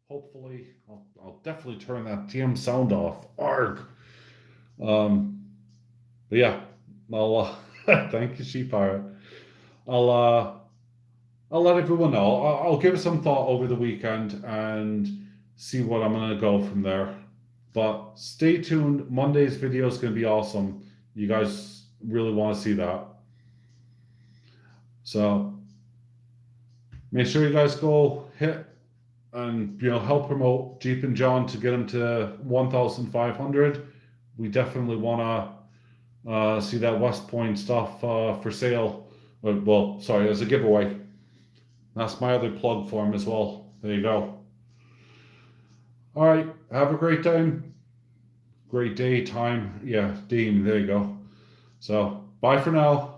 hopefully I'll definitely turn that damn sound off. Arg. But yeah, I'll thank you, Sheep Pirate. I'll let everyone know. I'll give it some thought over the weekend and see what I'm gonna go from there. But stay tuned. Monday's video is gonna be awesome. You guys really want to see that. So make sure you guys go hit and help promote Jeep and John to get them to 1,500. We definitely want to see that West Point stuff for sale. Well, sorry, as a giveaway. That's my other plug for him as well. There you go. All right, have a great time. Great day, time. Yeah, Dean, there you go. So, bye for now.